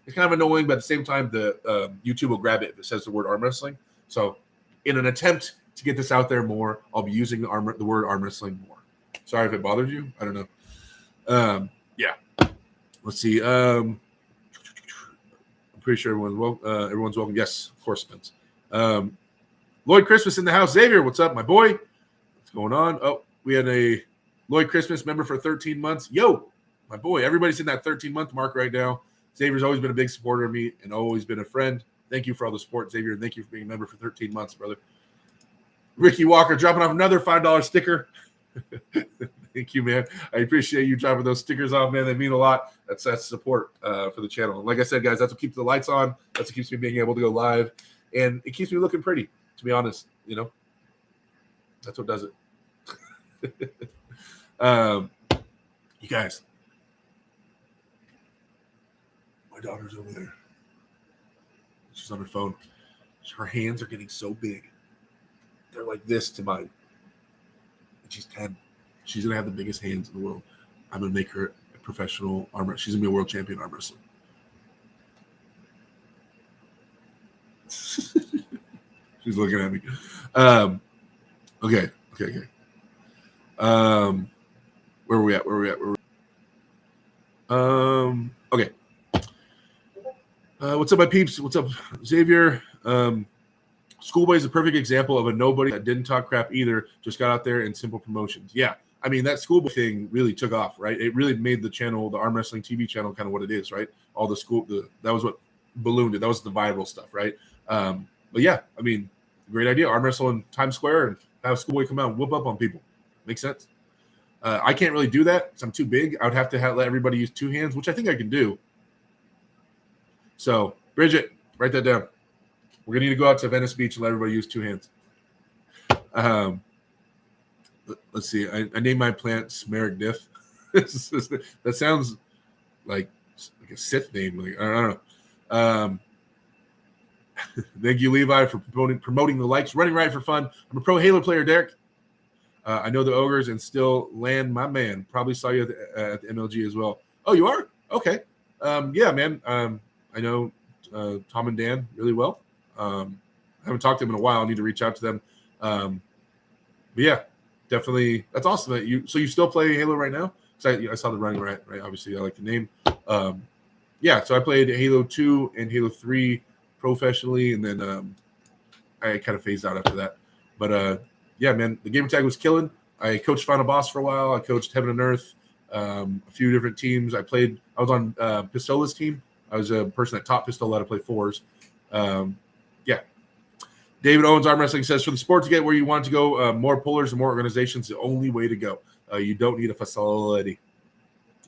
It's kind of annoying, but at the same time, the YouTube will grab it if it says the word arm wrestling. So in an attempt to get this out there more, I'll be using the word arm wrestling more. Sorry if it bothers you. I don't know. Yeah. Let's see. I'm pretty sure everyone's welcome. Yes, of course, Spence. Lloyd Christmas in the house. Xavier, what's up, my boy? What's going on? Oh, we had a Lloyd Christmas member for 13 months. Yo, my boy. Everybody's in that 13-month mark right now. Xavier's always been a big supporter of me and always been a friend. Thank you for all the support, Xavier, and thank you for being a member for 13 months, brother. Ricky Walker dropping off another $5 sticker. Thank you, man. I appreciate you dropping those stickers off, man. They mean a lot. That's support for the channel. And like I said, guys, that's what keeps the lights on. That's what keeps me being able to go live. And it keeps me looking pretty, to be honest. You know, that's what does it. You guys, my daughter's over there. She's on her phone. Her hands are getting so big. They're like this to mine. And she's 10. She's going to have the biggest hands in the world. I'm going to make her a professional arm wrestler. She's going to be a world champion arm wrestler. She's looking at me. Okay. Where are we at? Okay. What's up, my peeps? What's up, Xavier? Schoolboy is a perfect example of a nobody that didn't talk crap either, just got out there in simple promotions. Yeah. I mean, that Schoolboy thing really took off, right? It really made the channel, the arm wrestling TV channel, kind of what it is, right? All the that was what ballooned it. That was the viral stuff, right? But yeah, I mean, great idea. Arm wrestle in Times Square and have Schoolboy come out and whoop up on people. Makes sense. I can't really do that because I'm too big. I would have to let everybody use two hands, which I think I can do. So, Bridget, write that down. We're going to need to go out to Venice Beach and let everybody use two hands. Let's see. I named my plant Smaragdith. That sounds like a Sith name. Like, I don't know. Thank you, Levi, for promoting the likes. Running right for fun. I'm a pro Halo player, Derek. I know the ogres and still land my man. Probably saw you at the MLG as well. Oh, you are? Okay. Yeah, man. I know Tom and Dan really well. I haven't talked to them in a while. I need to reach out to them. But yeah, definitely. That's awesome. That you still play Halo right now? I saw the running right. Obviously, I like the name. Yeah, so I played Halo 2 and Halo 3 professionally, and then I kind of phased out after that. But yeah, man, the gamer tag was killing. I coached Final Boss for a while. I coached Heaven and Earth, a few different teams. I was on Pistola's team. I was a person that taught Pistola how to play fours. Yeah. David Owens Arm Wrestling says, for the sport to get where you want to go, more pullers and more organizations, the only way to go. You don't need a facility.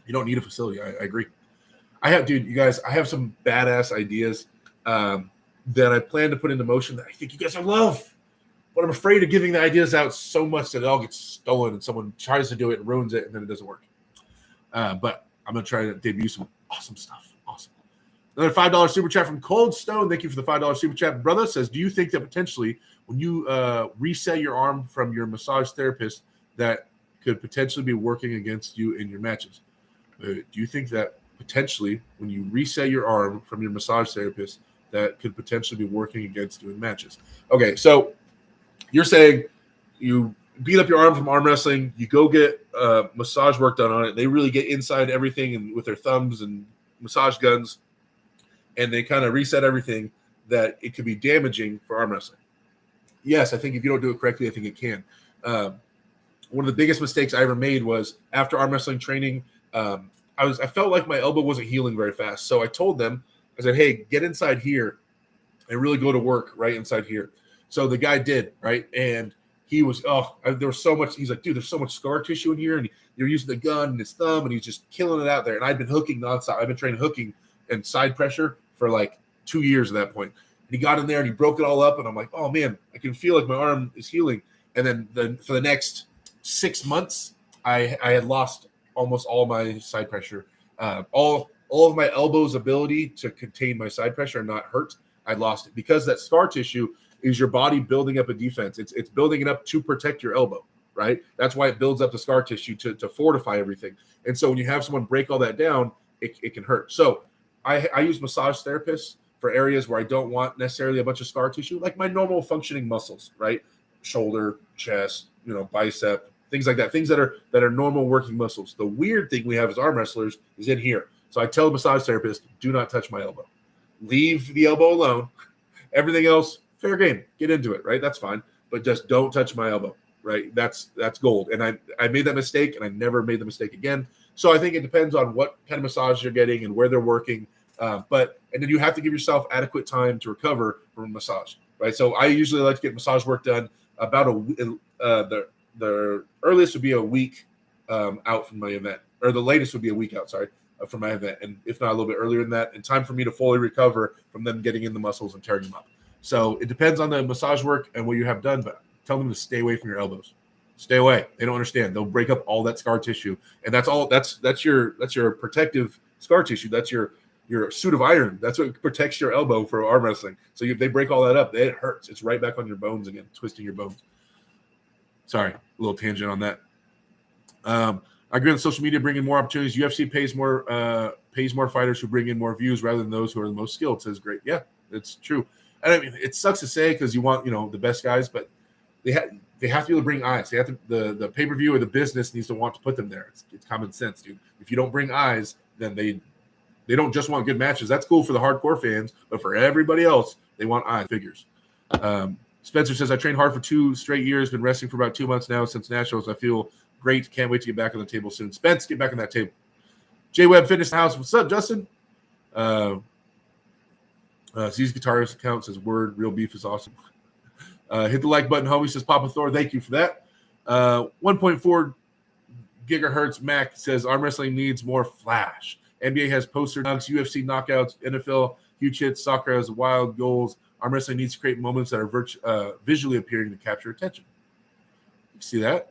You don't need a facility. I agree. You guys, I have some badass ideas that I plan to put into motion that I think you guys will love. But I'm afraid of giving the ideas out so much that it all gets stolen and someone tries to do it and ruins it and then it doesn't work. But I'm going to try to debut some awesome stuff. Awesome. Another $5 super chat from Cold Stone. Thank you for the $5 super chat. Brother says, do you think that potentially when you reset your arm from your massage therapist that could potentially be working against you in your matches? Do you think that potentially when you reset your arm from your massage therapist that could potentially be working against you in matches? Okay, so you're saying you beat up your arm from arm wrestling, you go get massage work done on it. They really get inside everything and with their thumbs and massage guns, and they kind of reset everything that it could be damaging for arm wrestling. Yes, I think if you don't do it correctly, I think it can. One of the biggest mistakes I ever made was after arm wrestling training, I felt like my elbow wasn't healing very fast. So I told them, I said, hey, get inside here and really go to work right inside here. So the guy did, right? And he was, there was so much. He's like, dude, there's so much scar tissue in here. And you're using the gun and his thumb, and he's just killing it out there. And I've been hooking nonstop. I've been training hooking and side pressure for like 2 years at that point. And he got in there and he broke it all up. And I'm like, oh, man, I can feel like my arm is healing. And then for the next 6 months, I had lost almost all my side pressure. All of my elbow's ability to contain my side pressure and not hurt, I lost it. Because that scar tissue is your body building up a defense. It's building it up to protect your elbow, right? That's why it builds up the scar tissue to fortify everything. And so when you have someone break all that down, it can hurt. So I use massage therapists for areas where I don't want necessarily a bunch of scar tissue, like my normal functioning muscles, right? Shoulder, chest, bicep, things like that, things that are normal working muscles. The weird thing we have as arm wrestlers is in here. So I tell the massage therapist, do not touch my elbow. Leave the elbow alone. Everything else, fair game. Get into it, right? That's fine. But just don't touch my elbow, right? That's gold. And I made that mistake, and I never made the mistake again. So I think it depends on what kind of massage you're getting and where they're working. And then you have to give yourself adequate time to recover from a massage, right? So I usually like to get massage work done about the earliest would be a week out from my event, or the latest would be a week out, sorry, from my event, and if not a little bit earlier than that, in time for me to fully recover from them getting in the muscles and tearing them up. So it depends on the massage work and what you have done, but tell them to stay away from your elbows. Stay away. They don't understand. They'll break up all that scar tissue, and that's all. That's your protective scar tissue. That's your suit of iron. That's what protects your elbow for arm wrestling. So if they break all that up, it hurts. It's right back on your bones again, twisting your bones. Sorry, a little tangent on that. I agree on social media bringing more opportunities. UFC pays more fighters who bring in more views rather than those who are the most skilled. Says great. Yeah, it's true. And I mean, it sucks to say because you want the best guys, but they have to be able to bring eyes. They have to, the pay-per-view or the business needs to want to put them there. It's common sense, dude. If you don't bring eyes, then they don't just want good matches. That's cool for the hardcore fans, but for everybody else, they want eyes, figures. Spencer says, I trained hard for 2 straight years, been wrestling for about 2 months now since Nationals. I feel great. Can't wait to get back on the table soon. Spence, get back on that table. J Web Fitness House. What's up, Justin? Z's guitarist account says, word, real beef is awesome. Hit the like button, homie, says Papa Thor. Thank you for that. 1.4 gigahertz Mac says, arm wrestling needs more flash. NBA has poster dunks, UFC knockouts, NFL huge hits, soccer has wild goals. Arm wrestling needs to create moments that are visually appearing to capture attention. You see that?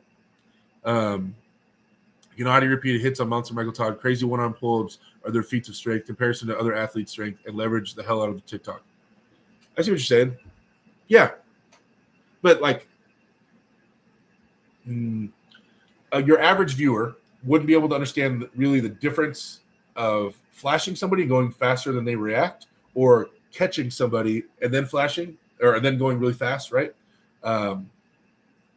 You know how to repeat hits on Monster Michael Todd. Crazy one-arm pull-ups are their feats of strength, comparison to other athletes' strength, and leverage the hell out of the TikTok. I see what you're saying. Yeah. But, like, your average viewer wouldn't be able to understand really the difference of flashing somebody and going faster than they react, or catching somebody and then flashing, or then going really fast, right?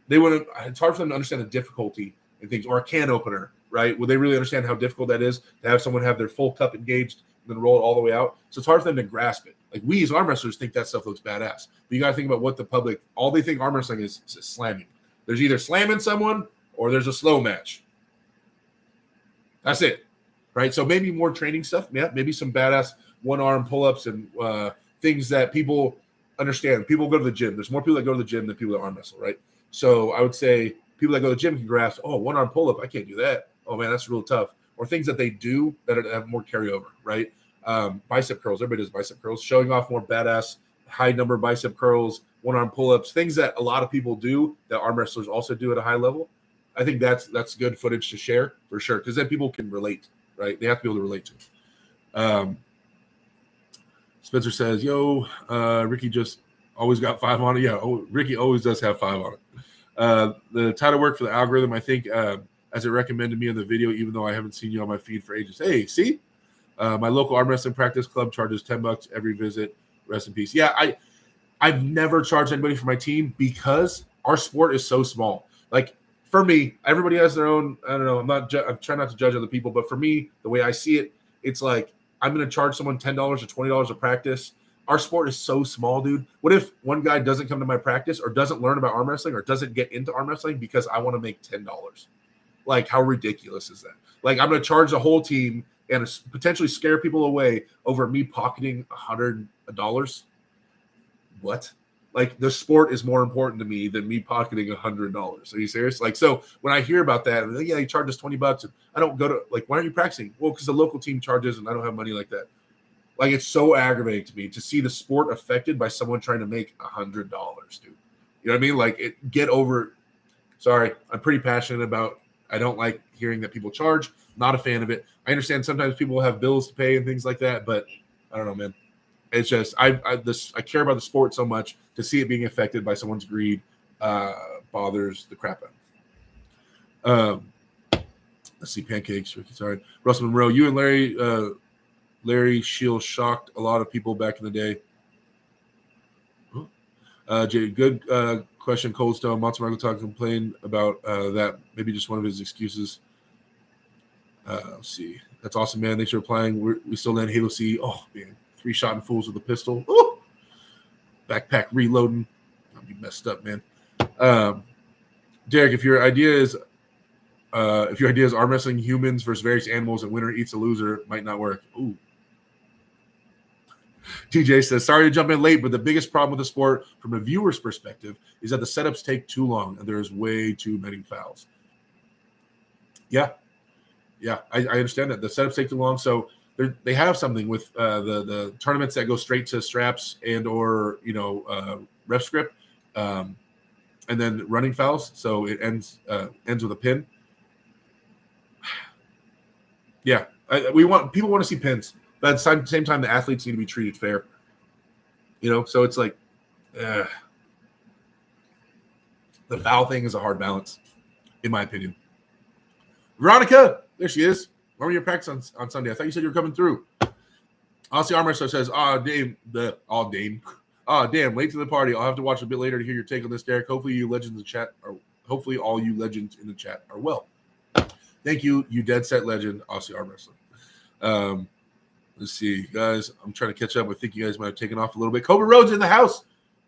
They wouldn't. It's hard for them to understand the difficulty in things, or a can opener, right? Would they really understand how difficult that is to have someone have their full cup engaged and then roll it all the way out? So it's hard for them to grasp it. Like, we as arm wrestlers think that stuff looks badass, but you got to think about what the public, all they think arm wrestling is slamming. There's either slamming someone or there's a slow match. That's it, right? So maybe more training stuff. Yeah, maybe some badass one-arm pull-ups and things that people understand. People go to the gym. There's more people that go to the gym than people that arm wrestle, right? So I would say people that go to the gym can grasp, oh, one-arm pull-up, I can't do that. Oh, man, that's real tough. Or things that they do that have more carryover, right? Bicep curls. Everybody does bicep curls. Showing off more badass, high-number bicep curls, one-arm pull-ups, things that a lot of people do that arm wrestlers also do at a high level. I think that's good footage to share for sure, because then people can relate, right? They have to be able to relate to it. Spencer says, yo, Ricky just always got 5 on it. Yeah, Ricky always does have 5 on it. The title work for the algorithm, I think, as it recommended me in the video, even though I haven't seen you on my feed for ages. Hey, see? My local arm wrestling practice club charges $10 every visit. Rest in peace. Yeah, I've never charged anybody for my team because our sport is so small. Like, for me, everybody has their own, I don't know, I'm trying not to judge other people, but for me, the way I see it, it's like, I'm going to charge someone $10 or $20 a practice. Our sport is so small, dude. What if one guy doesn't come to my practice or doesn't learn about arm wrestling or doesn't get into arm wrestling because I want to make $10? Like, how ridiculous is that? Like, I'm going to charge the whole team and potentially scare people away over me pocketing $100. What? Like, the sport is more important to me than me pocketing $100. Are you serious? Like, so when I hear about that, I'm like, yeah, he charged us $20, and I don't go to, like, why aren't you practicing? Well, because the local team charges, and I don't have money like that. Like, it's so aggravating to me to see the sport affected by someone trying to make $100, dude. You know what I mean? Like, get over. Sorry, I'm pretty passionate about. I don't like hearing that people charge. Not a fan of it. I understand sometimes people have bills to pay and things like that, but I don't know, man. It's just I care about the sport so much, to see it being affected by someone's greed bothers the crap out. Let's see, pancakes. Sorry, Russell Monroe. You and Larry Shield shocked a lot of people back in the day. Jay, good question. Cold Stone. Monster Michael Todd complained about that. Maybe just one of his excuses. Let's see. That's awesome, man. Thanks for applying. We still land Halo C. Oh, man. 3-shotting fools with a pistol. Ooh! Backpack reloading. I'll be messed up, man. Derek, if your idea is arm wrestling humans versus various animals and winner eats a loser, it might not work. Ooh. TJ says, sorry to jump in late, but the biggest problem with the sport from a viewer's perspective is that the setups take too long and there's way too many fouls. Yeah, I understand that the setups take too long, so they have something with the tournaments that go straight to straps and or ref script, and then running fouls, so it ends with a pin. Yeah, people want to see pins, but at the same time, the athletes need to be treated fair. So it's like the foul thing is a hard balance, in my opinion. Veronica, there she is. When were your practice on Sunday? I thought you said you were coming through. Aussie Arm Wrestler says, damn, late to the party. I'll have to watch a bit later to hear your take on this, Derek. Hopefully all you legends in the chat are well. Thank you, you dead set legend, Aussie Arm Wrestler. Let's see, guys. I'm trying to catch up. I think you guys might have taken off a little bit. Cobra Rhodes in the house.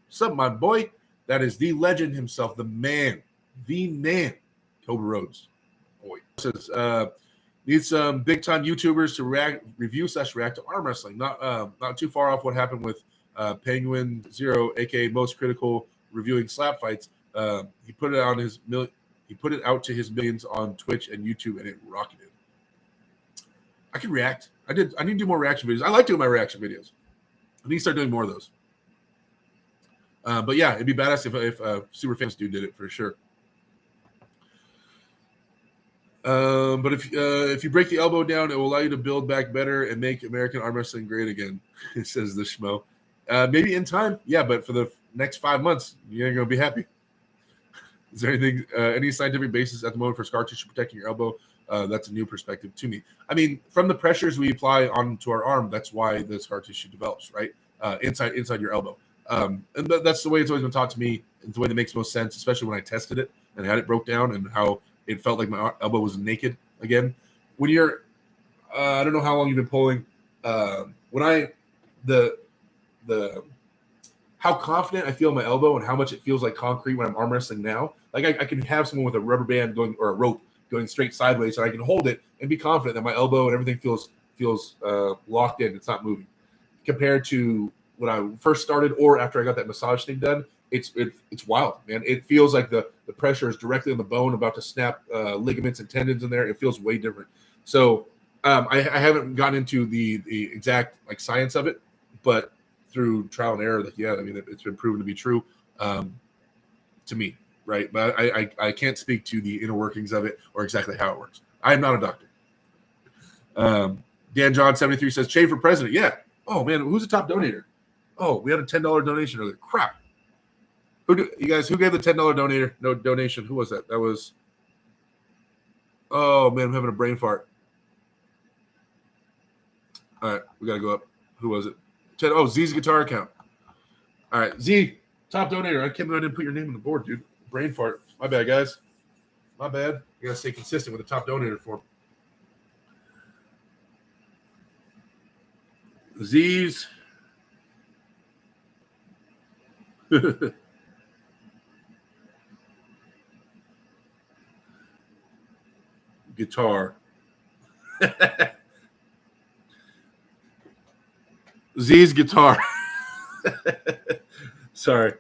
What's up, my boy? That is the legend himself, the man. Cobra Rhodes. Boy. Says, need some big time YouTubers to review/react to arm wrestling. Not too far off what happened with Penguin Zero, aka Most Critical, reviewing slap fights. He put it out to his millions on Twitch and YouTube, and it rocketed. I can react. I need to do more reaction videos. I like doing my reaction videos. I need to start doing more of those. But yeah, it'd be badass if Super Famous Dude did it for sure. But if you break the elbow down, it will allow you to build back better and make American arm wrestling great again. It says the schmo. Maybe in time, yeah. But for the next 5 months, you ain't gonna be happy. Is there anything, any scientific basis at the moment for scar tissue protecting your elbow? That's a new perspective to me. I mean, from the pressures we apply onto our arm, that's why the scar tissue develops, right? Inside your elbow. And that's the way it's always been taught to me. It's the way that makes most sense, especially when I tested it and had it broke down and how it felt like my elbow was naked again. When you're, I don't know how long you've been pulling. How confident I feel in my elbow and how much it feels like concrete when I'm arm wrestling now. Like I can have someone with a rubber band going or a rope going straight sideways, and I can hold it and be confident that my elbow and everything feels locked in. It's not moving. Compared to when I first started or after I got that massage thing done, it's wild, man. It feels like the pressure is directly on the bone, about to snap ligaments and tendons in there. It feels way different. So I haven't gotten into the exact science of it, but through trial and error, it's been proven to be true to me, right? But I can't speak to the inner workings of it or exactly how it works. I am not a doctor. Dan John 73 says, Che for president. Yeah. Oh man, who's the top donator? Oh, we had a $10 donation earlier. Crap. Who gave the $10 donation? Who was that? That was. Oh man, I'm having a brain fart. All right, we gotta go up. Who was it? Z's guitar account. All right, Z, top donator. I can't believe I didn't put your name on the board, dude. Brain fart. My bad, guys. My bad. You gotta stay consistent with the top donator form. Z's. Guitar. Z's guitar. Sorry,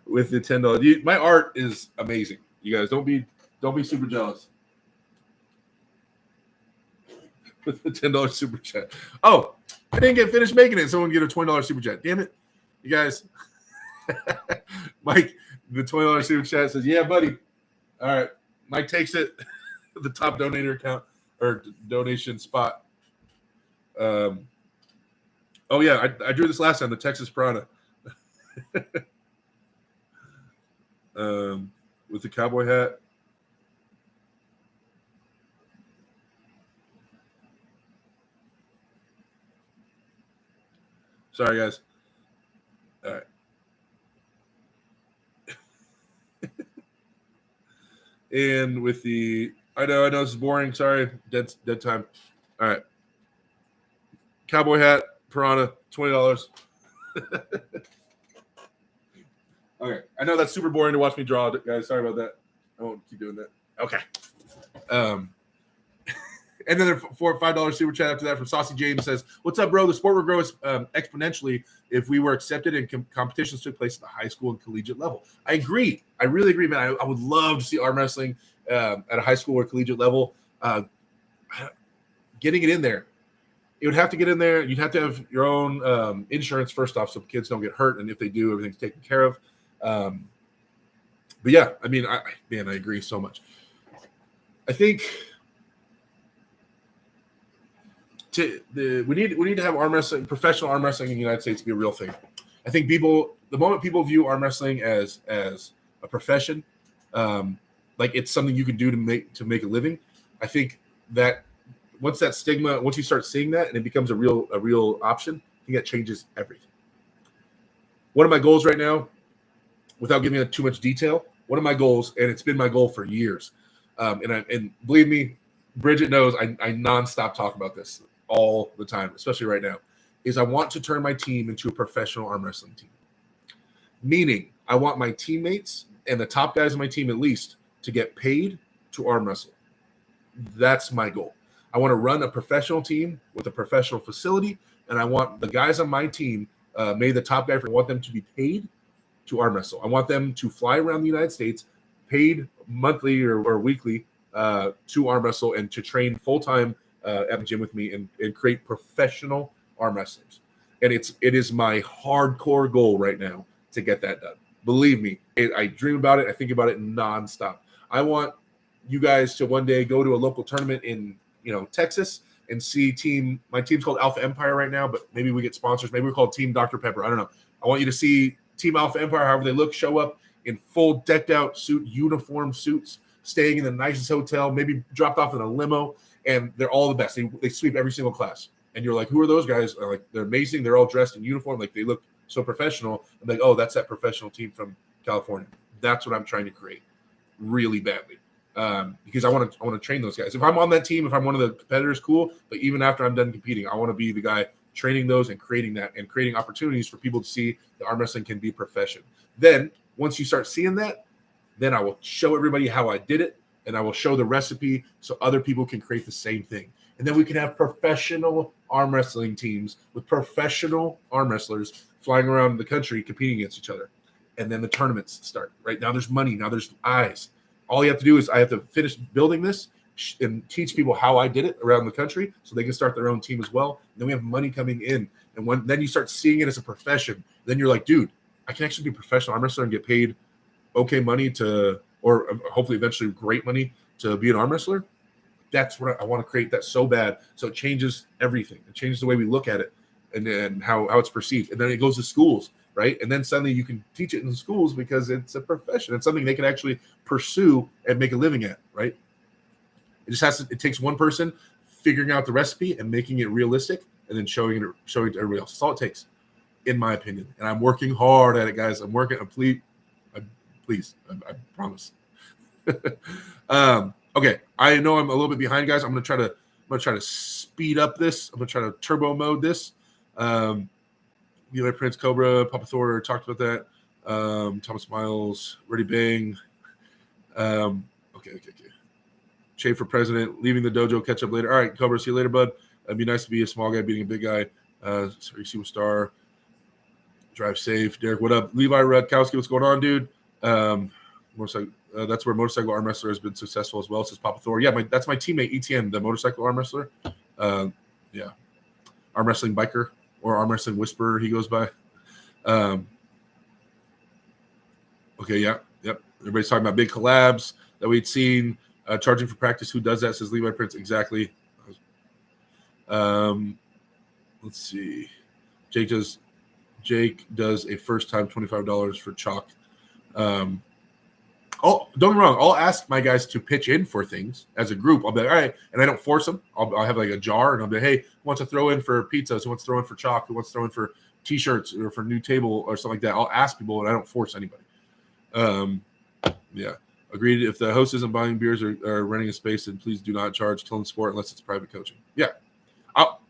with the $10. My art is amazing. You guys don't be super jealous. With the $10 super chat. Oh, I didn't get finished making it. Someone get a $20 super chat. Damn it, you guys. Mike, the $20 super chat says, "Yeah, buddy." All right, Mike takes it. The top donator account or donation spot. Oh yeah, I drew this last time. The Texas Piranha. With the cowboy hat. Sorry, guys. All right. And with the, I know this is boring. Sorry, dead time. All right. Cowboy hat, Piranha, $20. Okay, I know that's super boring to watch me draw, guys. Sorry about that. I won't keep doing that. Okay. And then for $5 super chat after that from Saucy James says, "What's up, bro? The sport would grow exponentially if we were accepted and competitions took place at the high school and collegiate level." I agree. I really agree, man. I would love to see arm wrestling at a high school or collegiate level. uh, getting it in there. It would have to get in there. You'd have to have your own insurance first off, so kids don't get hurt, and if they do, everything's taken care of. But yeah, I mean, I agree so much. I think we need to have arm wrestling, professional arm wrestling in the United States, to be a real thing. I think the moment people view arm wrestling as a profession, like it's something you can do to make a living, I think that once you start seeing that and it becomes a real option, I think that changes everything. One of my goals right now, without giving it too much detail, one of my goals, and it's been my goal for years, and believe me, Bridget knows I nonstop talk about this all the time, especially right now, is I want to turn my team into a professional arm wrestling team. Meaning, I want my teammates and the top guys on my team at least to get paid to arm wrestle. That's my goal. I want to run a professional team with a professional facility, and I want the guys on my team, maybe the top guy, I want them to be paid to arm wrestle. I want them to fly around the United States, paid monthly or weekly to arm wrestle and to train full-time at the gym with me and create professional arm wrestlers. And it is my hardcore goal right now to get that done. Believe me, I dream about it. I think about it nonstop. I want you guys to one day go to a local tournament in Texas and see my team's called Alpha Empire right now, but maybe we get sponsors. Maybe we're called Team Dr. Pepper. I don't know. I want you to see Team Alpha Empire, however they look, show up in full decked out uniform suits, staying in the nicest hotel, maybe dropped off in a limo, and they're all the best. They sweep every single class. And you're like, who are those guys? Like, they're amazing. They're all dressed in uniform. Like, they look so professional. I'm like, oh, that's that professional team from California. That's what I'm trying to create really badly. Because I want to train those guys. If I'm on that team, if I'm one of the competitors, cool. But even after I'm done competing, I want to be the guy training those and creating that and creating opportunities for people to see that arm wrestling can be a profession. Then once you start seeing that, then I will show everybody how I did it, and I will show the recipe so other people can create the same thing. And then we can have professional arm wrestling teams with professional arm wrestlers flying around the country competing against each other. And then the tournaments start. Right now there's money. Now there's eyes. All you have to do is I have to finish building this and teach people how I did it around the country so they can start their own team as well. And then we have money coming in. And then you start seeing it as a profession, then you're like, dude, I can actually be a professional arm wrestler and get paid okay money or hopefully eventually great money to be an arm wrestler. That's what I want to create that so bad. So it changes everything. It changes the way we look at it and how it's perceived. And then it goes to schools, right? And then suddenly you can teach it in schools because it's a profession. It's something they can actually pursue and make a living at, right? It takes one person figuring out the recipe and making it realistic and then showing it to everybody else. That's all it takes, in my opinion. And I'm working hard at it, guys. I'm working. Please, I promise. Okay, I know I'm a little bit behind, guys. I'm gonna try to speed up this. I'm gonna try to turbo mode this. Levi Prince, Cobra, Papa Thor talked about that. Thomas Miles, Ready Bang. Okay. Che for president, leaving the dojo, catch up later. All right, Cobra, see you later, bud. It'd be nice to be a small guy beating a big guy. Sorry, superstar. Drive safe. Derek, what up? Levi Radkowski, what's going on, dude? That's where motorcycle arm wrestler has been successful as well, says Papa Thor. Yeah, that's my teammate, ETN, the motorcycle arm wrestler. Yeah. Arm wrestling biker or arm wrestling whisperer, he goes by. Okay, yeah, yep. Everybody's talking about big collabs that we'd seen. Charging for practice. Who does that? Says Levi Prince. Exactly. Let's see. Jake does a first time $25 for chalk. Don't get me wrong. I'll ask my guys to pitch in for things as a group. I'll be like, all right, and I don't force them. I'll have like a jar, and I'll be like, hey, who wants to throw in for pizzas? Who wants to throw in for chalk? Who wants to throw in for T-shirts or for new table or something like that? I'll ask people, and I don't force anybody. Yeah. Agreed. If the host isn't buying beers or renting a space, then please do not charge Tillen Sport unless it's private coaching. Yeah.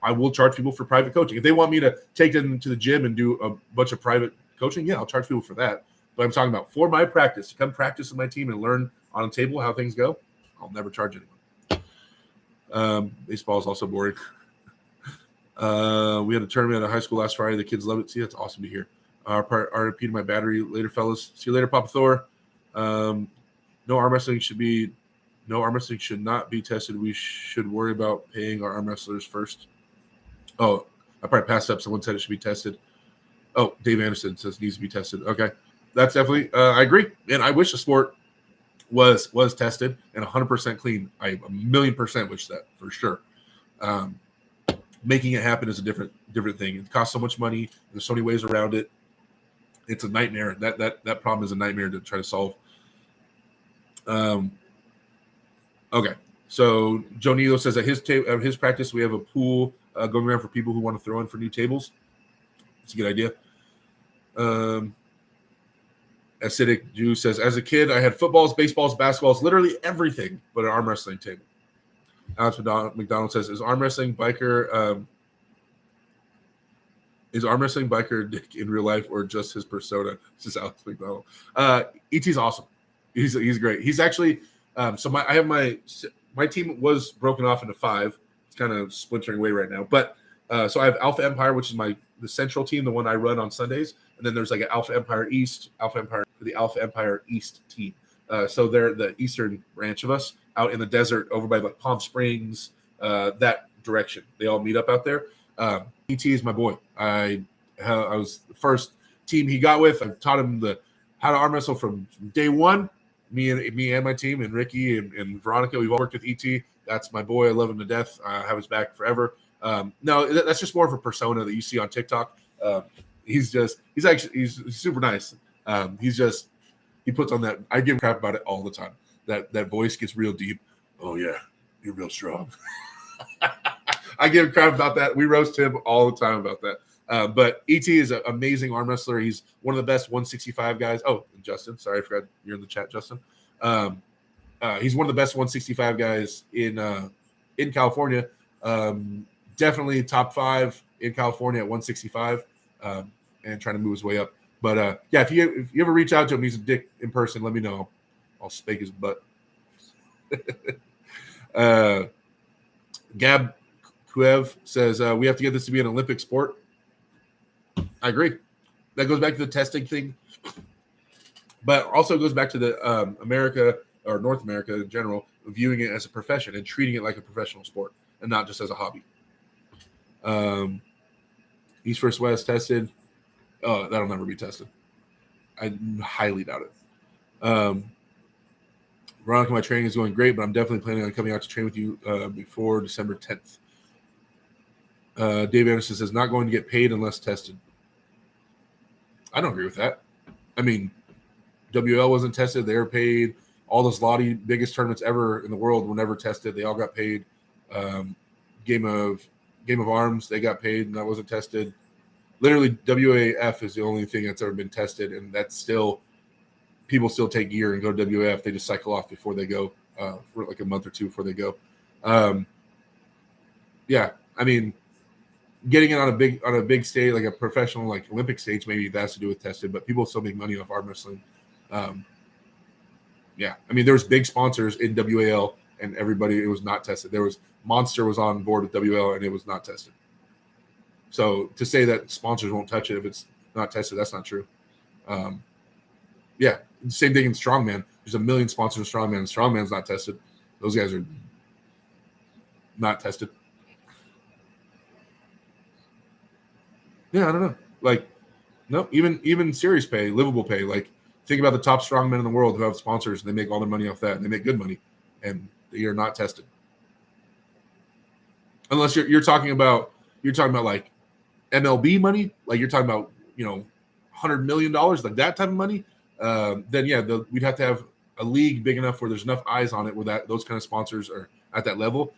I will charge people for private coaching. If they want me to take them to the gym and do a bunch of private coaching, yeah, I'll charge people for that. But I'm talking about for my practice, to come practice with my team and learn on a table how things go, I'll never charge anyone. Baseball is also boring. We had a tournament at a high school last Friday. The kids loved it. See, that's awesome to hear. RP to my battery later, fellas. See you later, Papa Thor. No arm wrestling should be No, arm wrestling should not be tested. We should worry about paying our arm wrestlers first. Oh, I probably passed up. Someone said it should be tested. Oh, Dave Anderson says it needs to be tested. Okay, that's definitely. I agree, and I wish the sport was tested and 100% clean. I 1,000,000% wish that for sure. Making it happen is a different thing. It costs so much money. There's so many ways around it. It's a nightmare. That problem is a nightmare to try to solve. Okay, so Joe Nilo says at his practice we have a pool going around for people who want to throw in for new tables. It's a good idea. Acidic Jew says, as a kid, I had footballs, baseballs, basketballs, literally everything but an arm wrestling table. Alex McDonald says, is arm wrestling biker Dick in real life or just his persona? This is Alex McDonald. ET's awesome. He's great. He's actually my team was broken off into 5. It's kind of splintering away right now. But so I have Alpha Empire, which is the central team, the one I run on Sundays, and then there's like an Alpha Empire East, the Alpha Empire East team. So they're the eastern branch of us out in the desert over by like Palm Springs, that direction. They all meet up out there. ET is my boy. I was the first team he got with. I taught him how to arm wrestle from day one. Me and my team and Ricky and Veronica, we've all worked with ET. That's my boy. I love him to death. I have his back forever. No, that's just more of a persona that you see on TikTok. He's super nice. He puts on that. I give him crap about it all the time. That voice gets real deep. Oh yeah, you're real strong. I give him crap about that. We roast him all the time about that. But ET is an amazing arm wrestler. He's one of the best 165 guys. Oh, Justin, sorry, I forgot you're in the chat, Justin. He's one of the best 165 guys in California. Definitely top 5 in California at 165, and trying to move his way up. But yeah, if you ever reach out to him, he's a dick in person. Let me know. I'll spank his butt. Gab Kuev says we have to get this to be an Olympic sport. I agree. That goes back to the testing thing, but also goes back to the America or North America in general, viewing it as a profession and treating it like a professional sport and not just as a hobby. East versus West tested. Oh, that'll never be tested. I highly doubt it. Veronica, my training is going great, but I'm definitely planning on coming out to train with you before December 10th. Dave Anderson says, not going to get paid unless tested. I don't agree with that. I mean, WL wasn't tested. They were paid. All the Zloty biggest tournaments ever in the world were never tested. They all got paid. Game of Arms, they got paid, and that wasn't tested. Literally, WAF is the only thing that's ever been tested, and that's still people still take gear and go to WAF. They just cycle off before they go for like a month or two before they go. Yeah, I mean, getting it on a big stage, like a professional, like Olympic stage, maybe that has to do with tested, but people still make money off arm wrestling. Yeah, I mean, there's big sponsors in WAL, and everybody, it was not tested. There was Monster was on board with WL, and it was not tested. So to say that sponsors won't touch it if it's not tested, that's not true. Yeah, same thing in Strongman. There's a million sponsors in Strongman. Strongman's not tested. Those guys are not tested. Yeah, I don't know. Like, no, even serious pay, livable pay. Like, think about the top strongmen in the world who have sponsors, and they make all their money off that, and they make good money, and they are not tested. Unless you're talking about like MLB money, like you're talking about $100 million, like that type of money. Then yeah, we'd have to have a league big enough where there's enough eyes on it where those kind of sponsors are at that level,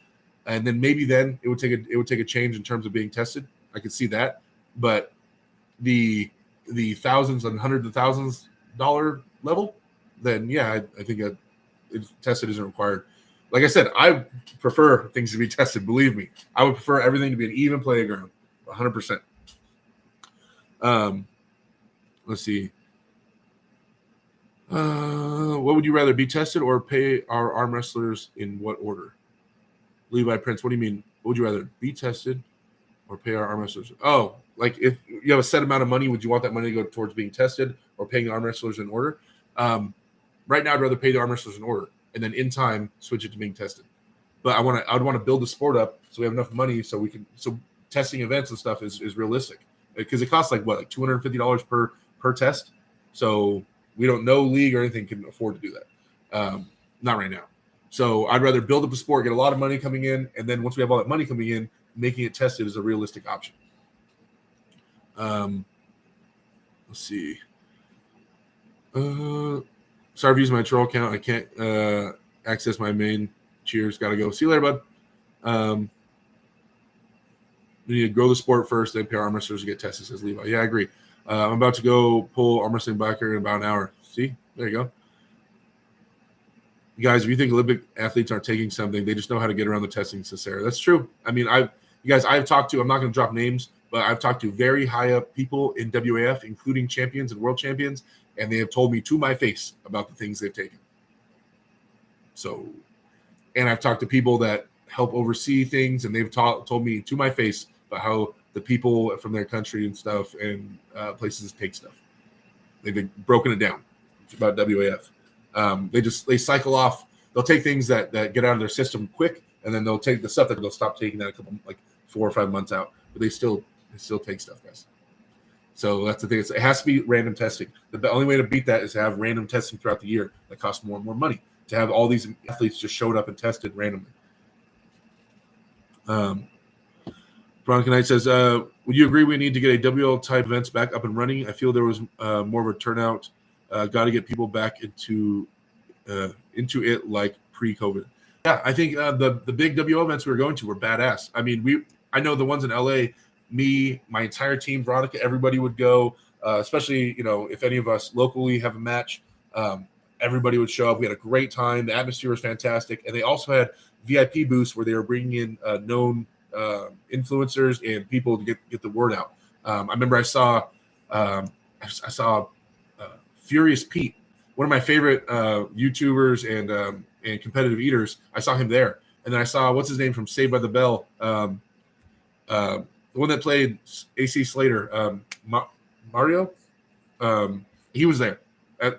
and then maybe then it would take a change in terms of being tested. I could see that, but the thousands and hundreds of thousands dollar level, then yeah, I think that tested isn't required. Like I said, I prefer things to be tested. Believe me, I would prefer everything to be an even playground, 100%. Let's see. What would you rather, be tested or pay our arm wrestlers in what order? Levi Prince, what do you mean? What would you rather, be tested or pay our arm wrestlers? Oh, like if you have a set amount of money, would you want that money to go towards being tested or paying the arm wrestlers in order? Right now, I'd rather pay the arm wrestlers in order. and then in time switch it to being tested. But I would want to build the sport up so we have enough money so testing events and stuff is realistic, because it costs like $250 per test. So we don't, no league or anything can afford to do that. Not right now. So I'd rather build up a sport, get a lot of money coming in, and then once we have all that money coming in, making it tested is a realistic option. Let's see. Sorry for using my troll account. I can't access my main. Cheers. Got to go. See you later, bud. We need to grow the sport first, then pay arm wrestlers to get tested, says Levi. Yeah, I agree. I'm about to go pull arm wrestling backer in about an hour. See? There you go. You guys, if you think Olympic athletes aren't taking something, they just know how to get around the testing, says Sarah. That's true. I mean, I've talked to, I'm not going to drop names, but I've talked to very high up people in WAF, including champions and world champions, and they have told me to my face about the things they've taken. So, and I've talked to people that help oversee things, and they've told me to my face about how the people from their country and stuff and places take stuff. They've been broken it down. It's about WAF. They cycle off. They'll take things that get out of their system quick, and then they'll take the stuff that they'll stop taking that a couple, like 4 or 5 months out. But they still take stuff, guys. So that's the thing. It has to be random testing. The only way to beat that is to have random testing throughout the year that costs more and more money. To have all these athletes just showed up and tested randomly. Veronica Knight says, would you agree we need to get a WL type events back up and running? I feel there was more of a turnout. Got to get people back into it like pre-COVID. Yeah, I think the big WL events we were going to were badass. I mean, I know the ones in LA, me, my entire team, Veronica, everybody would go, especially, if any of us locally have a match, everybody would show up. We had a great time. The atmosphere was fantastic. And they also had VIP booths where they were bringing in known influencers and people to get the word out. I remember I saw Furious Pete, one of my favorite YouTubers and competitive eaters. I saw him there. And then I saw, what's his name from Saved by the Bell? The one that played AC Slater, Mario. He was there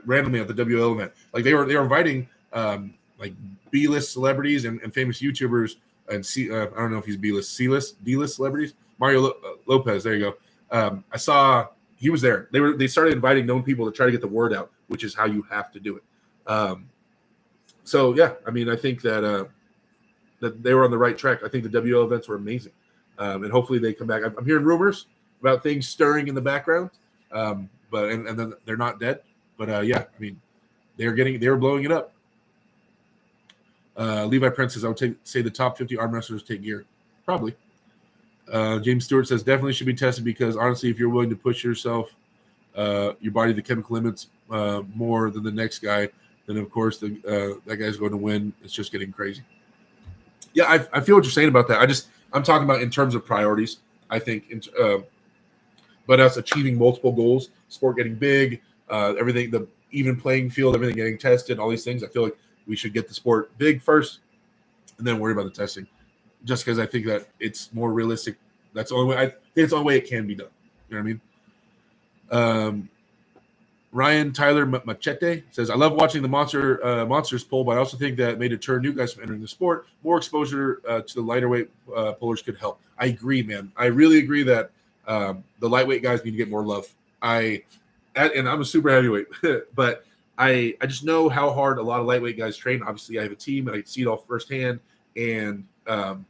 randomly at the WL event. Like they were inviting like B-list celebrities and famous YouTubers and I don't know if he's B-list, C-list, D-list celebrities. Mario Lopez, there you go. I saw he was there. They started inviting known people to try to get the word out, which is how you have to do it. So yeah, I mean, I think that they were on the right track. I think the WL events were amazing, and hopefully they come back. I'm hearing rumors about things stirring in the background, but then they're not dead. But yeah, I mean, they were blowing it up. Levi Prince says, I would say the top 50 arm wrestlers take gear. Probably. James Stewart says, definitely should be tested because honestly, if you're willing to push yourself, your body to chemical limits more than the next guy, then of course that guy's going to win. It's just getting crazy. Yeah, I feel what you're saying about that. I'm talking about in terms of priorities. I think, but us achieving multiple goals, sport getting big, everything, the even playing field, everything getting tested, all these things. I feel like we should get the sport big first, and then worry about the testing. Just because I think that it's more realistic. That's the only way. I think it's the only way it can be done. You know what I mean? Ryan Tyler Machete says, I love watching the monsters pull, but I also think that may deter new guys from entering the sport. More exposure to the lighter weight pullers could help. I agree, man. I really agree that the lightweight guys need to get more love. And I'm a super heavyweight, but I just know how hard a lot of lightweight guys train. Obviously, I have a team, and I see it all firsthand. And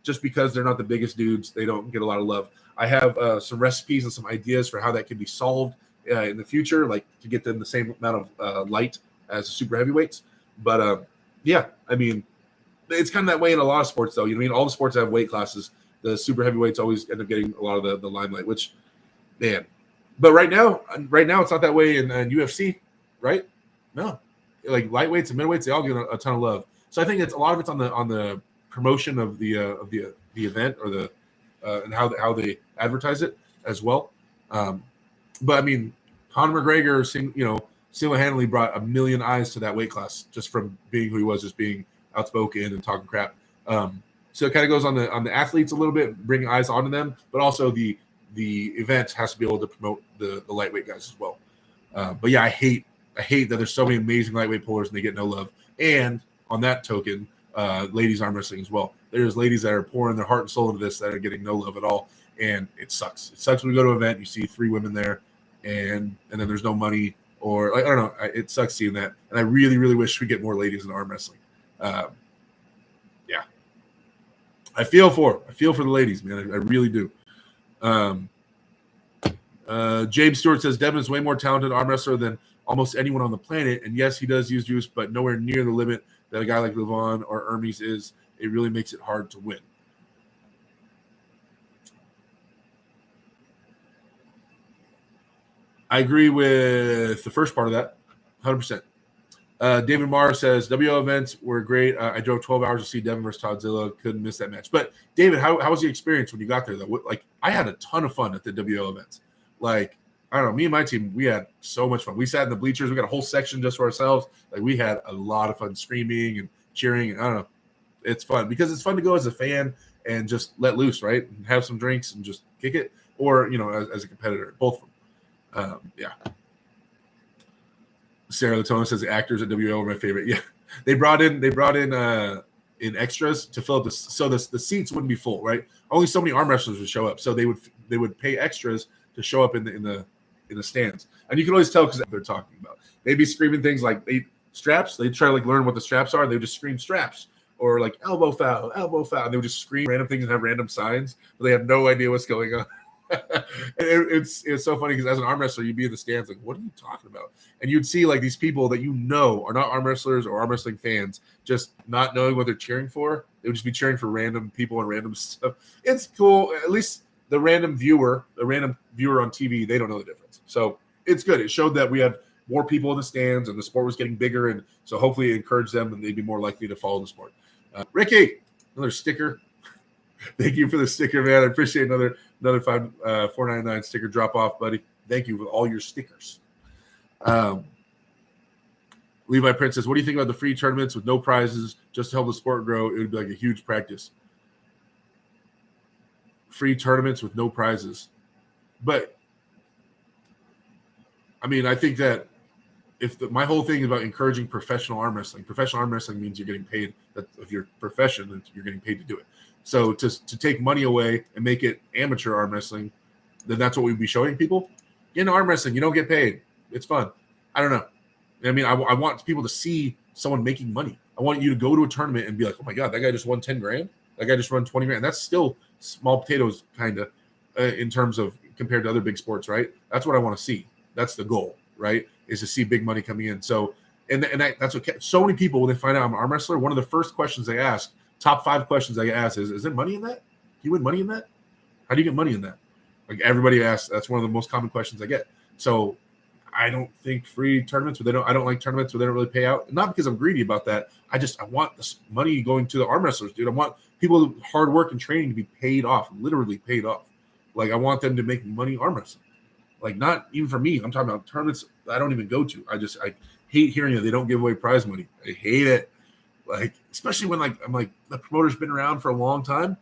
just because they're not the biggest dudes, they don't get a lot of love. I have some recipes and some ideas for how that can be solved in the future, like to get them the same amount of light as the super heavyweights. But yeah, I mean, it's kind of that way in a lot of sports, though. You know what I mean? All the sports have weight classes. The super heavyweights always end up getting a lot of the limelight, which, man. But right now, it's not that way in UFC, right? No, like lightweights and midweights, they all get a ton of love. So I think it's a lot of it's on the promotion of the event or the and how they advertise it as well. But I mean, Conor McGregor, single-handedly brought a million eyes to that weight class just from being who he was, just being outspoken and talking crap. So it kind of goes on the athletes a little bit, bringing eyes onto them, but also the event has to be able to promote the lightweight guys as well. But yeah, I hate that there's so many amazing lightweight pullers and they get no love. And on that token, ladies arm wrestling as well. There's ladies that are pouring their heart and soul into this that are getting no love at all, and it sucks. It sucks when you go to an event, you see 3 women there, and then there's no money, or I don't know. It sucks seeing that, and I really, really wish we get more ladies in arm wrestling. Yeah, I feel for the ladies, man. I really do. James Stewart says Devin is way more talented arm wrestler than almost anyone on the planet, and yes, he does use juice, but nowhere near the limit that a guy like Levon or Hermes is. It really makes it hard to win. I agree with the first part of that, 100%. David Marr says, WO events were great. I drove 12 hours to see Devin versus Todzilla. Couldn't miss that match. But, David, how was the experience when you got there, though? Like, I had a ton of fun at the WO events. Like, I don't know, me and my team, we had so much fun. We sat in the bleachers. We got a whole section just for ourselves. Like, we had a lot of fun screaming and cheering. And I don't know. It's fun because it's fun to go as a fan and just let loose, right? And have some drinks and just kick it. Or, as a competitor, both of them. Yeah. Sarah Latona says the actors at WO are my favorite. Yeah. They brought in in extras to fill up the seats wouldn't be full, right? Only so many arm wrestlers would show up. So they would pay extras to show up in the stands. And you can always tell because they're talking about. They'd be screaming things like straps. They'd try to learn what the straps are. They would just scream straps. Or like elbow foul. And they would just scream random things and have random signs, but they have no idea what's going on. It's so funny because as an arm wrestler, you'd be in the stands like, what are you talking about? And you'd see like these people that are not arm wrestlers or arm wrestling fans, just not knowing what they're cheering for. They would just be cheering for random people and random stuff. It's cool. At least the random viewer on TV, they don't know the difference. So it's good. It showed that we had more people in the stands and the sport was getting bigger. And so hopefully it encouraged them and they'd be more likely to follow the sport. Ricky, another sticker. Thank you for the sticker, man. I appreciate another $4.99 sticker drop off, buddy. Thank you for all your stickers. Levi Prince says, what do you think about the free tournaments with no prizes just to help the sport grow? It would be like a huge practice. Free tournaments with no prizes. But, I mean, I think that my whole thing is about encouraging professional arm wrestling. Professional arm wrestling means you're getting paid. That if you're a profession, you're getting paid to do it. So to take money away and make it amateur arm wrestling, then that's what we'd be showing people. In arm wrestling, you don't get paid. It's fun. I don't know. I mean, I want people to see someone making money. I want you to go to a tournament and be like, oh my God, that guy just won 10 grand. That guy just won 20 grand. That's still small potatoes kind of in terms of compared to other big sports, right? That's what I want to see. That's the goal, right? Is to see big money coming in. So, that's what so many people, when they find out I'm an arm wrestler, one of the first questions they ask, top 5 questions I get asked is there money in that? Do you win money in that? How do you get money in that? Like everybody asks, that's one of the most common questions I get. So I don't think free tournaments I don't like tournaments where they don't really pay out. Not because I'm greedy about that. I want this money going to the arm wrestlers, dude. I want people hard work and training to be paid off, literally paid off. Like I want them to make money arm wrestling. Like not even for me. I'm talking about tournaments I don't even go to. I hate hearing that they don't give away prize money. I hate it. Like, especially when I'm like, the promoter's been around for a long time,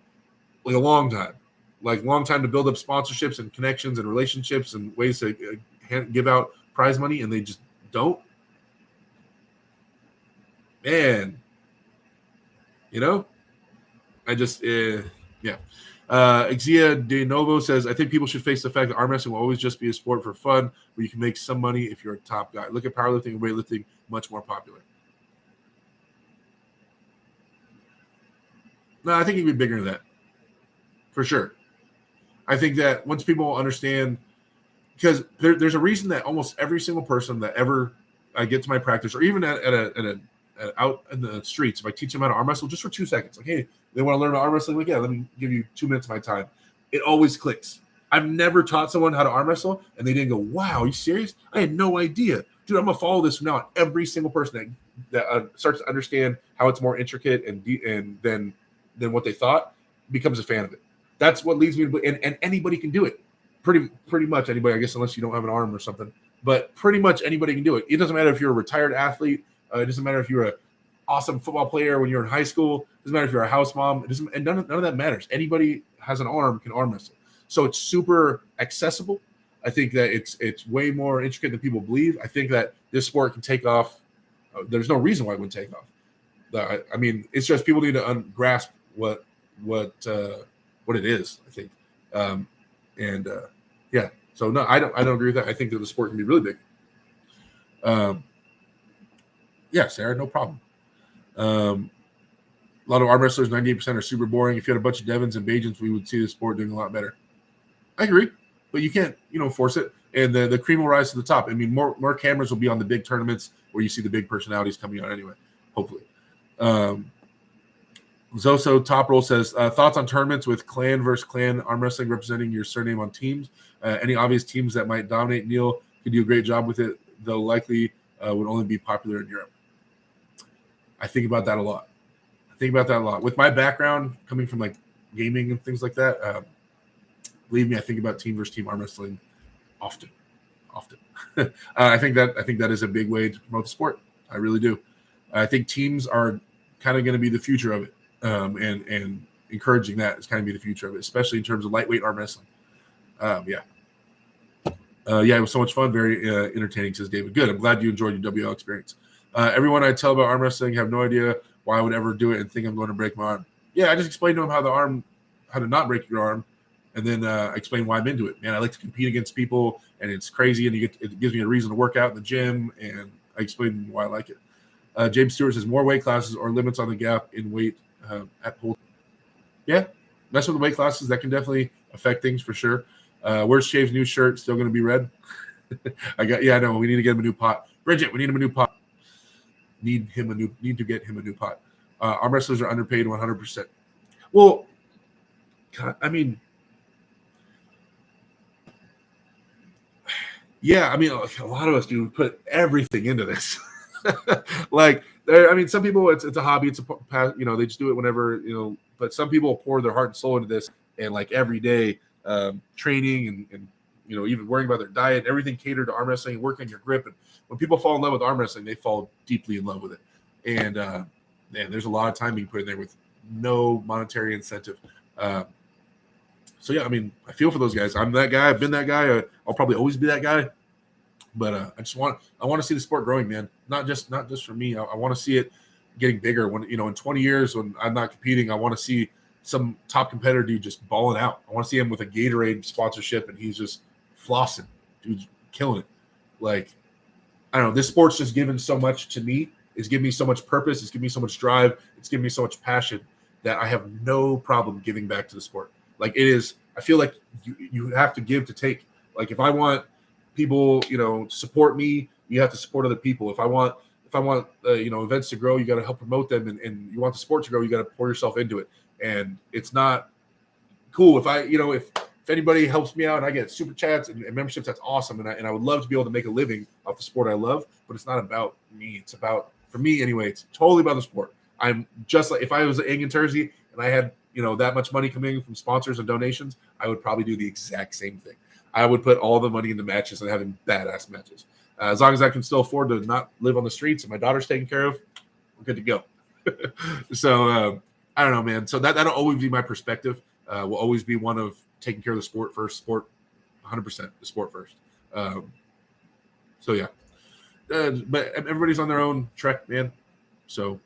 like a long time to build up sponsorships and connections and relationships and ways to give out prize money, and they just don't. Man, I just, yeah. Exia De Novo says, I think people should face the fact that arm wrestling will always just be a sport for fun where you can make some money if you're a top guy. Look at powerlifting and weightlifting, much more popular. No, I think it can be bigger than that. For sure. I think that once people understand, because there's a reason that almost every single person that ever I get to my practice, or even at out in the streets, if I teach them how to arm wrestle just for 2 seconds, like, hey, they want to learn arm wrestling, like, yeah, let me give you 2 minutes of my time. It always clicks. I've never taught someone how to arm wrestle, and they didn't go, wow, are you serious? I had no idea. Dude, I'm going to follow this from now on. Every single person that starts to understand how it's more intricate and than what they thought becomes a fan of it. That's what leads me to, and anybody can do it. Pretty much anybody, I guess, unless you don't have an arm or something. But pretty much anybody can do it. It doesn't matter if you're a retired athlete. It doesn't matter if you're an awesome football player when you're in high school. It doesn't matter if you're a house mom. And none of that matters. Anybody has an arm can arm wrestle. So it's super accessible. I think that it's way more intricate than people believe. I think that this sport can take off. There's no reason why it wouldn't take off. I mean, it's just people need to grasp what it is, I think. Yeah. So no, I don't agree with that. I think that the sport can be really big. Yeah, Sarah, no problem. A lot of arm wrestlers, 98% are super boring. If you had a bunch of Devons and Bajans, we would see the sport doing a lot better. I agree, but you can't, force it. And the cream will rise to the top. I mean, more cameras will be on the big tournaments where you see the big personalities coming out anyway, hopefully. Zoso Top Roll says, thoughts on tournaments with clan versus clan arm wrestling representing your surname on teams? Any obvious teams that might dominate? Neil could do a great job with it, though likely would only be popular in Europe. I think about that a lot. With my background coming from like gaming and things like that, believe me, I think about team versus team arm wrestling often. I think that is a big way to promote the sport. I really do. I think teams are kind of going to be the future of it, and encouraging that is kind of be the future of it, especially in terms of lightweight arm wrestling. Yeah, it was so much fun, very entertaining, says David. Good. I'm glad you enjoyed your WL experience. Everyone I tell about arm wrestling have no idea why I would ever do it and think I'm going to break my arm. Yeah, I just explained to them how to not break your arm, and then I explain why I'm into it. Man, I like to compete against people, and it's crazy, and it gives me a reason to work out in the gym, and I explain why I like it. James Stewart says more weight classes or limits on the gap in weight at pull. Yeah, mess with the weight classes. That can definitely affect things for sure. Where's Shave's new shirt? Still going to be red? I know. We need to get him a new pot. Bridget, we need him a new pot. Need to get him a new pot. Arm wrestlers are underpaid 100%. Well, God, I mean, yeah, I mean, a lot of us do put everything into this. Like, some people, it's a hobby. It's they just do it whenever, but some people pour their heart and soul into this, and like every day, training and even worrying about their diet, everything catered to arm wrestling, working your grip. And when people fall in love with arm wrestling, they fall deeply in love with it. And man, there's a lot of time being put in there with no monetary incentive. So yeah, I mean, I feel for those guys. I'm that guy. I've been that guy. I'll probably always be that guy. But I want to see the sport growing, man. Not just for me. I want to see it getting bigger. When in 20 years when I'm not competing, I want to see some top competitor dude just balling out. I want to see him with a Gatorade sponsorship and he's just flossing. Dude's killing it. Like, I don't know. This sport's just given so much to me. It's given me so much purpose. It's given me so much drive. It's given me so much passion that I have no problem giving back to the sport. Like, it is, I feel like you have to give to take. Like, if I want people, to support me, you have to support other people. If I want events to grow, you got to help promote them, and you want the sport to grow, you got to pour yourself into it. And it's not cool if anybody helps me out and I get super chats and memberships, that's awesome. And I would love to be able to make a living off the sport I love, but it's not about me. It's about, for me anyway, it's totally about the sport. I'm just like, if I was Egg and Tersey and I had, that much money coming from sponsors and donations, I would probably do the exact same thing. I would put all the money into matches and having badass matches. As long as I can still afford to not live on the streets and my daughter's taken care of, we're good to go. So I don't know, man. So that'll always be my perspective. Will always be one of taking care of the sport first. Sport, 100%. The sport first. So yeah, but everybody's on their own trek, man. So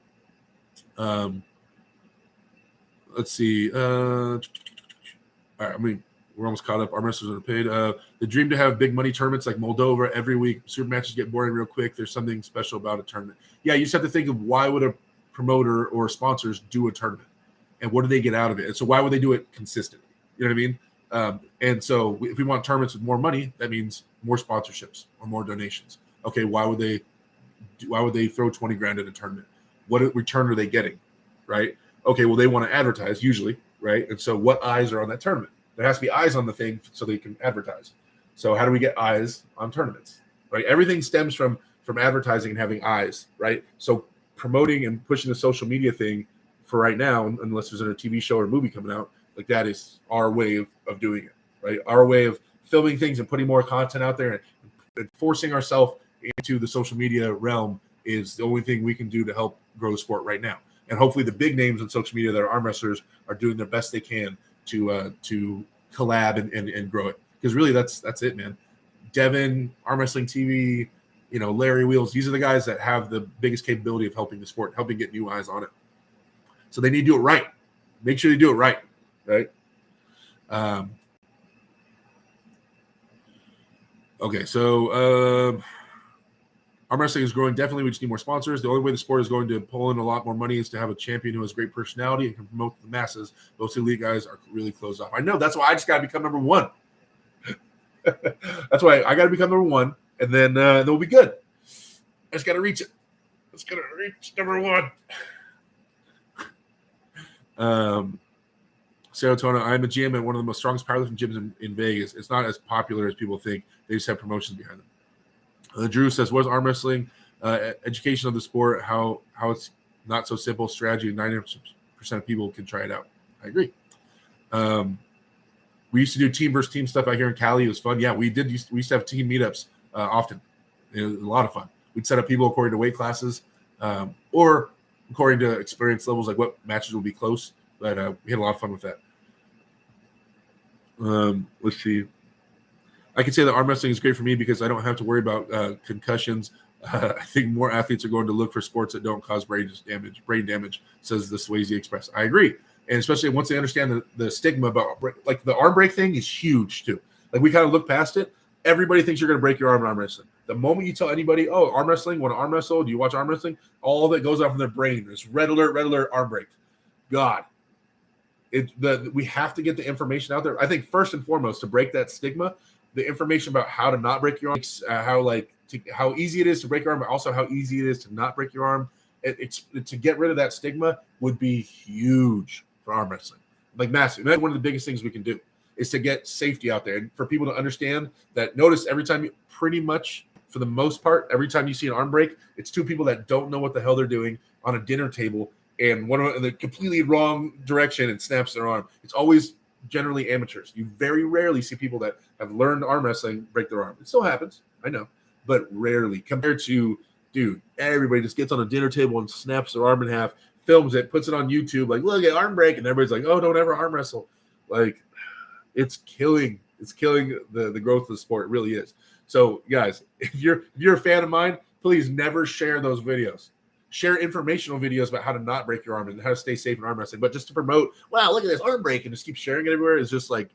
let's see. All right, we're almost caught up. Arm wrestlers are paid. The dream to have big money tournaments like Moldova every week. Super matches get boring real quick. There's something special about a tournament. Yeah, you just have to think of why would a promoter or sponsors do a tournament, and what do they get out of it? And so why would they do it consistently? You know what I mean? And so if we want tournaments with more money, that means more sponsorships or more donations. Okay, why would they throw 20 grand at a tournament? What return are they getting? Right? Okay, well, they want to advertise usually, right? And so what eyes are on that tournament? There has to be eyes on the thing so they can advertise. So how do we get eyes on tournaments, right? Everything stems from advertising and having eyes, right? So promoting and pushing the social media thing for right now, unless there's a TV show or movie coming out, like that is our way of doing it, right? Our way of filming things and putting more content out there and forcing ourselves into the social media realm is the only thing we can do to help grow the sport right now. And hopefully the big names on social media that are arm wrestlers are doing their best they can to collab and grow it. Because really that's it, man. Devin, Arm Wrestling TV, Larry Wheels. These are the guys that have the biggest capability of helping the sport, helping get new eyes on it. So they need to do it right. Make sure they do it right, right? Okay, so arm wrestling is growing. Definitely, we just need more sponsors. The only way the sport is going to pull in a lot more money is to have a champion who has great personality and can promote the masses. Most elite guys are really closed off. I know. That's why I just got to become number one. That's why I got to become number one, and then we'll be good. I just got to reach it. Let's get to reach number one. Serotonin. I'm a GM at one of the most strongest powerlifting gyms in Vegas. It's not as popular as people think. They just have promotions behind them. Drew says, "What's arm wrestling? Education of the sport. How it's not so simple. Strategy. 90% of people can try it out." I agree. We used to do team versus team stuff out here in Cali. It was fun. Yeah, we did. We used to have team meetups often. It was a lot of fun. We'd set up people according to weight classes or according to experience levels, like what matches will be close. But we had a lot of fun with that. Let's see. I can say that arm wrestling is great for me because I don't have to worry about concussions. I think more athletes are going to look for sports that don't cause brain damage, says the Swayze Express. I agree. And especially once they understand the stigma about, like, the arm break thing is huge too. Like, we kind of look past it. Everybody thinks you're going to break your arm in arm wrestling. The moment you tell anybody, oh, arm wrestling, want to arm wrestle? Do you watch arm wrestling? All that goes off in their brain is red alert, arm break. God. We have to get the information out there. I think first and foremost, to break that stigma, the information about how to not break your arm, how easy it is to break your arm, but also how easy it is to not break your arm. To get rid of that stigma would be huge for arm wrestling, like massive. That's one of the biggest things we can do is to get safety out there and for people to understand that. Notice every time, pretty much for the most part, every time you see an arm break, it's two people that don't know what the hell they're doing on a dinner table, and one in the completely wrong direction and snaps their arm. It's always generally amateurs. You very rarely see people that have learned arm wrestling break their arm. It still happens, I know, but rarely compared to, dude, everybody just gets on a dinner table and snaps their arm in half, films it, puts it on YouTube, like, look at arm break, and everybody's like, oh, don't ever arm wrestle. Like, it's killing the growth of the sport. It really is. So, guys, if you're a fan of mine, please never share those videos. Share informational videos about how to not break your arm and how to stay safe in arm wrestling. But just to promote, wow, look at this arm break, and just keep sharing it everywhere is just like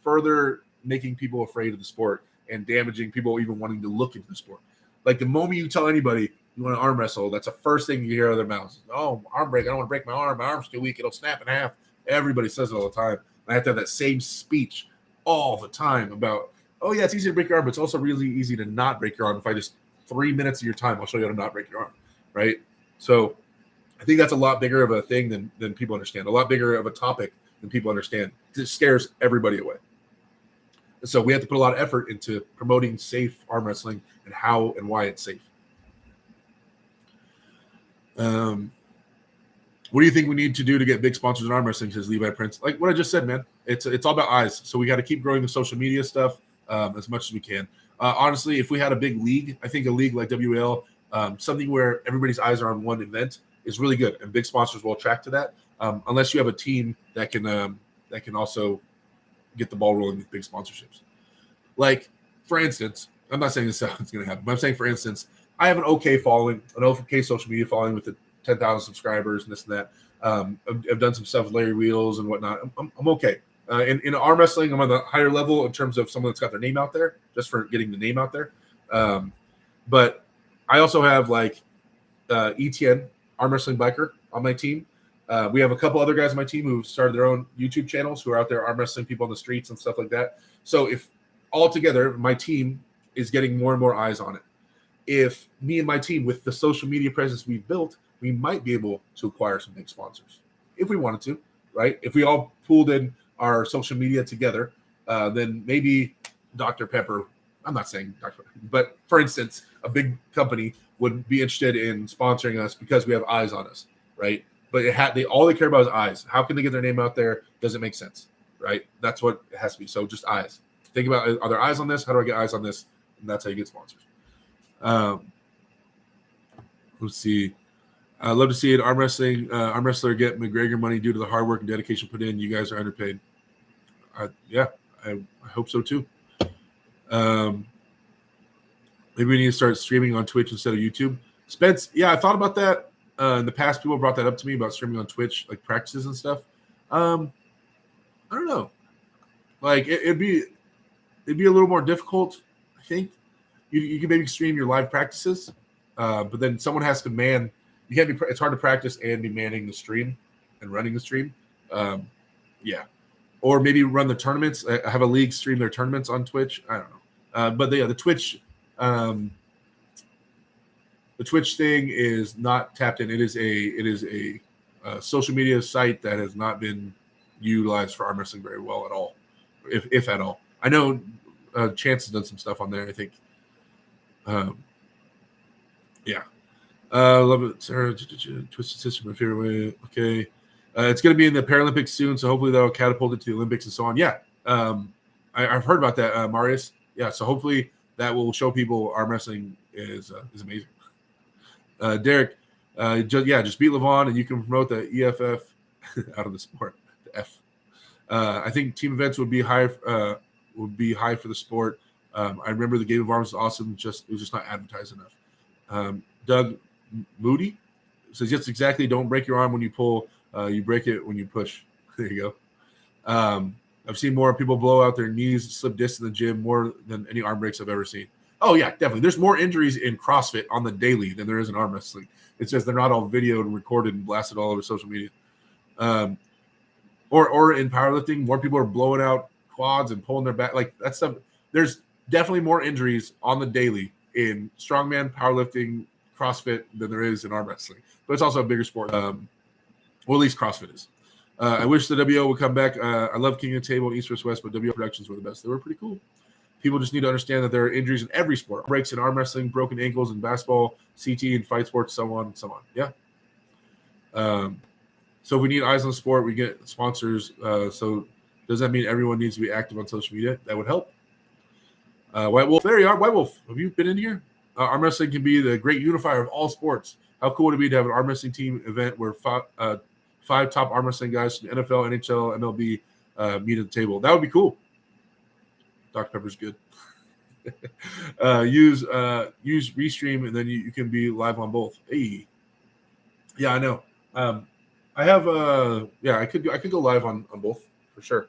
further making people afraid of the sport and damaging people even wanting to look into the sport. Like, the moment you tell anybody you want to arm wrestle, that's the first thing you hear out of their mouths. Oh, arm break. I don't want to break my arm. My arm's too weak. It'll snap in half. Everybody says it all the time. I have to have that same speech all the time about, oh, yeah, it's easy to break your arm, but it's also really easy to not break your arm. If I just 3 minutes of your time, I'll show you how to not break your arm, right? So I think that's a lot bigger of a thing than people understand, a lot bigger of a topic than people understand. It scares everybody away. And so we have to put a lot of effort into promoting safe arm wrestling and how and why it's safe. What do you think we need to do to get big sponsors in arm wrestling, says Levi Prince? Like what I just said, man, it's all about eyes. So we got to keep growing the social media stuff as much as we can. Honestly, if we had a big league, I think a league like WL, something where everybody's eyes are on one event is really good, and big sponsors will attract to that. Unless you have a team that can also get the ball rolling with big sponsorships. Like, for instance, I'm not saying this is going to happen, but I'm saying, for instance, I have an okay following, an okay social media following with the 10,000 subscribers and this and that. I've done some stuff with Larry Wheels and whatnot. I'm okay. In arm wrestling, I'm on the higher level in terms of someone that's got their name out there, just for getting the name out there. But I also have like ETN, Arm Wrestling Biker, on my team. We have a couple other guys on my team who started their own YouTube channels who are out there arm wrestling people on the streets and stuff like that. So if all together, my team is getting more and more eyes on it. If me and my team, with the social media presence we've built, we might be able to acquire some big sponsors if we wanted to, right? If we all pooled in our social media together, then maybe Dr. Pepper, I'm not saying Dr. Pepper, but for instance, a big company would be interested in sponsoring us because we have eyes on us, right? But all they care about is eyes. How can they get their name out there? Doesn't make sense, right? That's what it has to be. So just eyes. Think about, are there eyes on this? How do I get eyes on this? And that's how you get sponsors. Let's see. I'd love to see an arm wrestler get McGregor money due to the hard work and dedication put in. You guys are underpaid. I hope so too. Maybe we need to start streaming on Twitch instead of YouTube. Spence, yeah, I thought about that. In the past, people brought that up to me about streaming on Twitch, like practices and stuff. I don't know. Like it'd be a little more difficult. I think you can maybe stream your live practices, but then someone has to man. You can't be. It's hard to practice and be manning the stream and running the stream. Yeah, or maybe run the tournaments. Have a league stream their tournaments on Twitch. I don't know. But the Twitch. The Twitch thing is not tapped in. It is a social media site that has not been utilized for arm wrestling very well at all, if at all. I know Chance has done some stuff on there, I think. Yeah. Love it. Sarah, Twisted Sister, my favorite way. Okay. It's going to be in the Paralympics soon, so hopefully that'll catapult it to the Olympics and so on. Yeah. I've heard about that, Marius. Yeah, so hopefully that will show people arm wrestling is amazing. Derek, just beat Levon and you can promote the EFF out of the sport. The F. I think team events would be high for the sport. I remember the Game of Arms was awesome. It was just not advertised enough. Doug Moody says, yes, exactly. Don't break your arm when you pull. You break it when you push. There you go. I've seen more people blow out their knees, slip discs in the gym more than any arm breaks I've ever seen. Oh, yeah, definitely. There's more injuries in CrossFit on the daily than there is in arm wrestling. It's just they're not all videoed and recorded and blasted all over social media. Or in powerlifting, more people are blowing out quads and pulling their back. Like that stuff. There's definitely more injuries on the daily in strongman, powerlifting, CrossFit than there is in arm wrestling. But it's also a bigger sport. Well, at least CrossFit is. I wish the WO would come back. I love King of the Table and East vs. West, but WO Productions were the best. They were pretty cool. People just need to understand that there are injuries in every sport. Breaks in arm wrestling, broken ankles in basketball, CT in fight sports, so on and so on. Yeah. So if we need eyes on the sport, we get sponsors. So does that mean everyone needs to be active on social media? That would help. White Wolf, there you are. White Wolf, have you been in here? Arm wrestling can be the great unifier of all sports. How cool would it be to have an arm wrestling team event where five top arm wrestling guys from the NFL, NHL, MLB meet at the table? That would be cool. Dr. Pepper's good. Use Restream, and then you can be live on both. Hey, yeah, I know. I have I could go live on both for sure.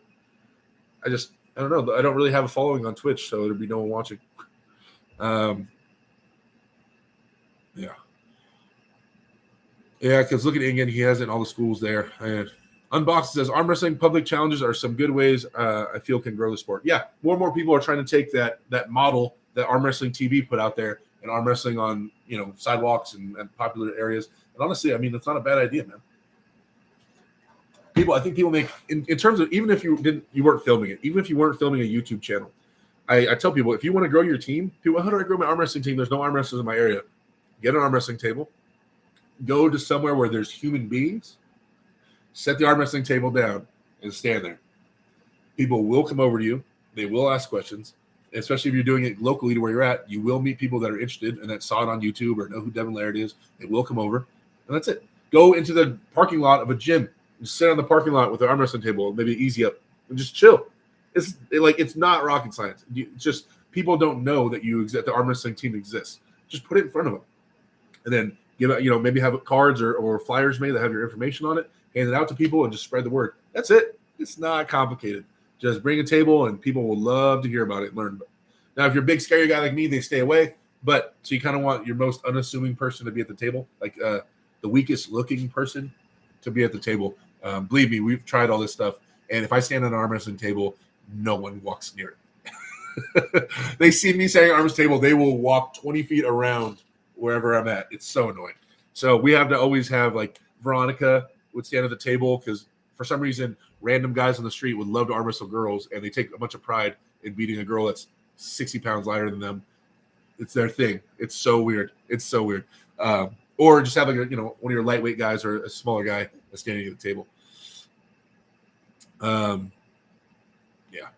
I don't know. I don't really have a following on Twitch, so there'd be no one watching. Yeah, because look at Ingen, he has it in all the schools there. And Unboxed says arm wrestling public challenges are some good ways I feel can grow the sport. Yeah, more and more people are trying to take that model that arm wrestling TV put out there and arm wrestling on sidewalks and popular areas. And honestly, I mean, it's not a bad idea, man. I think people make in terms of, even if you weren't filming it, even if you weren't filming a YouTube channel, I tell people, if you want to grow your team, people, how do I grow my arm wrestling team? There's no arm wrestlers in my area. Get an arm wrestling table. Go to somewhere where there's human beings. Set the arm wrestling table down and stand there. People will come over to you. They will ask questions. Especially if you're doing it locally to where you're at, you will meet people that are interested and that saw it on YouTube or know who Devin Laird is. They will come over, and that's it. Go into the parking lot of a gym and sit on the parking lot with the arm wrestling table, maybe easy up, and just chill. It's not rocket science. It's just people don't know that the arm wrestling team exists. Just put it in front of them, and then give it. Maybe have cards or flyers made that have your information on it. Hand it out to people and just spread the word. That's it. It's not complicated. Just bring a table and people will love to hear about it and learn. Now, if you're a big scary guy like me, they stay away. But so you kind of want your most unassuming person to be at the table, like the weakest looking person to be at the table. Believe me, we've tried all this stuff. And if I stand on an arm wrestling table, no one walks near it. They see me standing on an arm wrestling table, they will walk 20 feet around wherever I'm at. It's so annoying. So we have to always have, like, Veronica would stand at the table because for some reason random guys on the street would love to arm wrestle girls, and they take a bunch of pride in beating a girl that's 60 pounds lighter than them. It's their thing. It's so weird. Or just have one of your lightweight guys or a smaller guy that's standing at the table.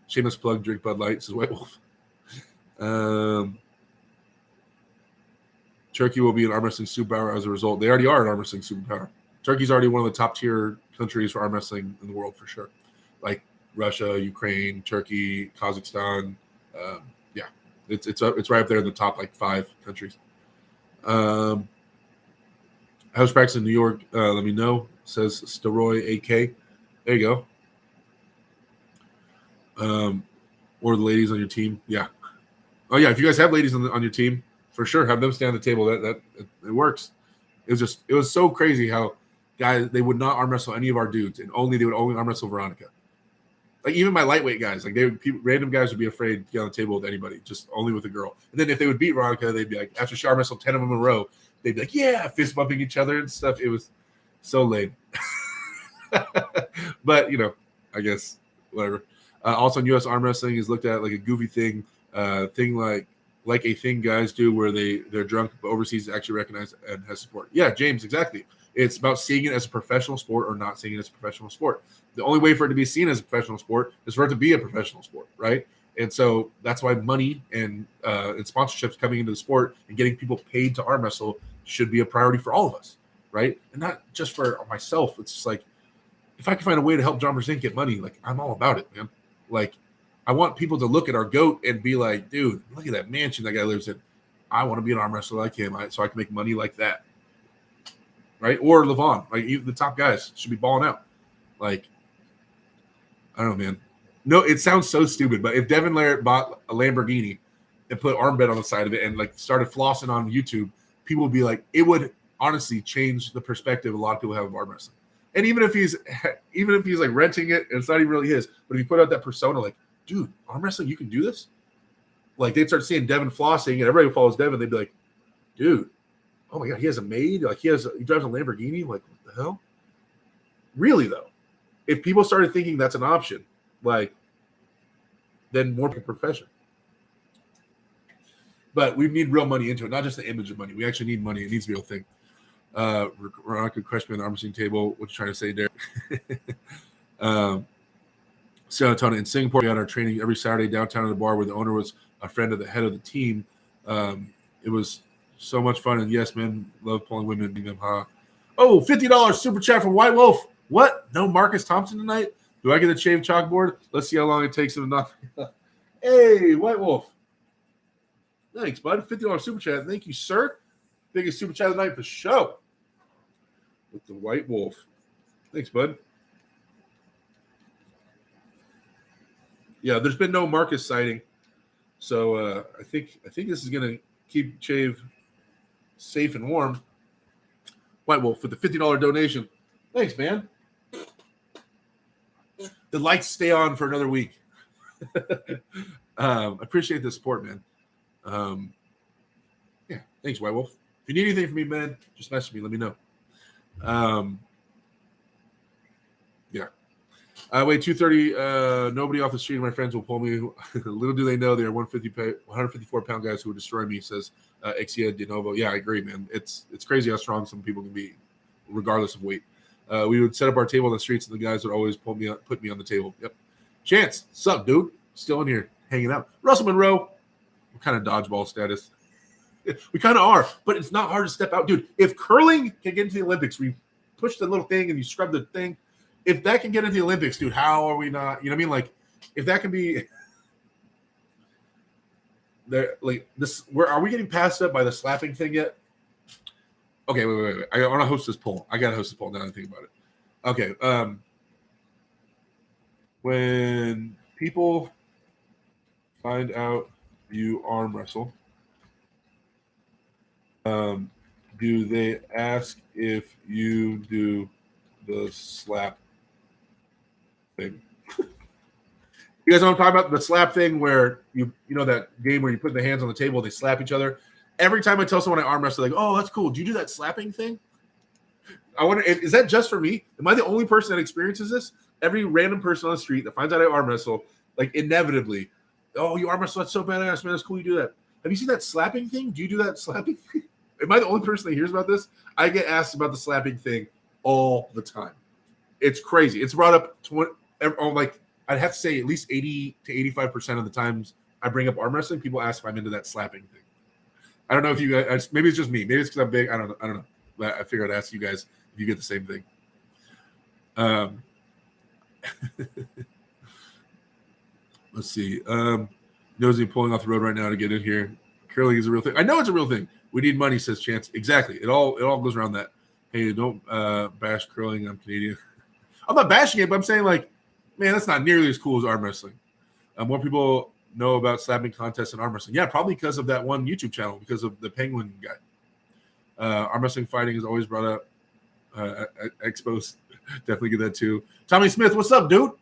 Shameless plug, drink Bud Light, says White Wolf. Turkey will be an arm wrestling superpower as a result. They already are an arm wrestling superpower. Turkey's already one of the top tier countries for arm wrestling in the world for sure. Like Russia, Ukraine, Turkey, Kazakhstan. It's right up there in the top like 5 countries. House practice in New York. Let me know. Says Steroy AK. There you go. Or the ladies on your team. Yeah. Oh yeah. If you guys have ladies on your team, for sure, have them stay on the table. That it works. It was so crazy how guys, they would not arm wrestle any of our dudes, and they would only arm wrestle Veronica. Like even my lightweight guys, like random guys would be afraid to get on the table with anybody, just only with a girl. And then if they would beat Veronica, they'd be like, after she arm wrestled 10 of them in a row, they'd be like, yeah, fist bumping each other and stuff. It was so lame. But I guess whatever. Also, in U.S. arm wrestling is looked at like a goofy thing like a thing guys do where they're drunk, but overseas actually recognized and has support. Yeah, James, exactly. It's about seeing it as a professional sport or not seeing it as a professional sport. The only way for it to be seen as a professional sport is for it to be a professional sport, right? And so that's why money and sponsorships coming into the sport and getting people paid to arm wrestle should be a priority for all of us, right? And not just for myself. It's just like, if I can find a way to help John Brzezinski get money, like I'm all about it, man. Like I want people to look at our GOAT and be like, dude, look at that mansion that guy lives in. I want to be an arm wrestler like him, so I can make money like that, right? Or Levon, like the top guys should be balling out. Like, I don't know, man. No, it sounds so stupid, but if Devin Larratt bought a Lamborghini and put armband on the side of it and like started flossing on YouTube, people would be like, it would honestly change the perspective a lot of people have of arm wrestling. And even if he's like renting it and it's not even really his, but if you put out that persona, like, dude, arm wrestling, you can do this? Like they'd start seeing Devin flossing and everybody who follows Devin, they'd be like, dude, oh my God, he has a maid? Like he drives a Lamborghini? Like, what the hell? Really though, if people started thinking that's an option, like, then more profession. But we need real money into it, not just the image of money. We actually need money. It needs to be a real thing. Veronica question on the arm wrestling table. What you trying to say there? San Antonio in Singapore, we had our training every Saturday downtown at the bar where the owner was a friend of the head of the team. It was so much fun. And yes, men love pulling women and being them, huh? Oh, $50 super chat from White Wolf. What? No Marcus Thompson tonight? Do I get a shaved chalkboard? Let's see how long it takes him to knock. Hey, White Wolf. Thanks, bud. $50 super chat. Thank you, sir. Biggest super chat of the night for show. With the White Wolf. Thanks, bud. Yeah, there's been no Marcus sighting. So I think this is gonna keep Chave safe and warm. White Wolf for the $50 donation. Thanks, man. The lights stay on for another week. Appreciate the support, man. Yeah, thanks, White Wolf. If you need anything from me, man, just message me. Let me know. Yeah. Wait, 230. Nobody off the street of my friends will pull me. Little do they know they are 154-pound guys who would destroy me, says Exia De Novo. Yeah, I agree, man. It's crazy how strong some people can be, regardless of weight. We would set up our table on the streets, and the guys would always put me on the table. Yep. Chance, sup, dude? Still in here hanging out. Russell Monroe, what kind of dodgeball status? We kind of are, but it's not hard to step out. Dude, if curling can get into the Olympics, we push the little thing and you scrub the thing. If that can get into the Olympics, dude, how are we not? You know what I mean? Like, if that can be there, like this, are we getting passed up by the slapping thing yet? Okay, wait. I want to host this poll. I got to host this poll now that I think about it. Okay. When people find out you arm wrestle, do they ask if you do the slap thing? You guys know what I'm talking about? The slap thing where you know that game where you put the hands on the table, they slap each other. Every time I tell someone I arm wrestle, they're like, oh, that's cool. Do you do that slapping thing? I wonder, is that just for me? Am I the only person that experiences this? Every random person on the street that finds out I arm wrestle, like inevitably, oh, you arm wrestle, that's so badass, man. That's cool you do that. Have you seen that slapping thing? Do you do that slapping thing? Am I the only person that hears about this? I get asked about the slapping thing all the time. It's crazy. It's brought up like I'd have to say at least 80 to 85% of the times I bring up arm wrestling, people ask if I'm into that slapping thing. I don't know if you guys, maybe it's just me. Maybe it's because I'm big. I don't know. But I figured I'd ask you guys if you get the same thing. Let's see. Nosy pulling off the road right now to get in here. Curling is a real thing. I know it's a real thing. We need money, says Chance. Exactly. It all goes around that. Hey, don't bash curling. I'm Canadian. I'm not bashing it, but I'm saying, like, man, that's not nearly as cool as arm wrestling. More people know about slapping contests and arm wrestling. Yeah, probably because of that one YouTube channel, because of the Penguin guy. Arm wrestling fighting is always brought up. Expos, definitely get that too. Tommy Smith, what's up, dude?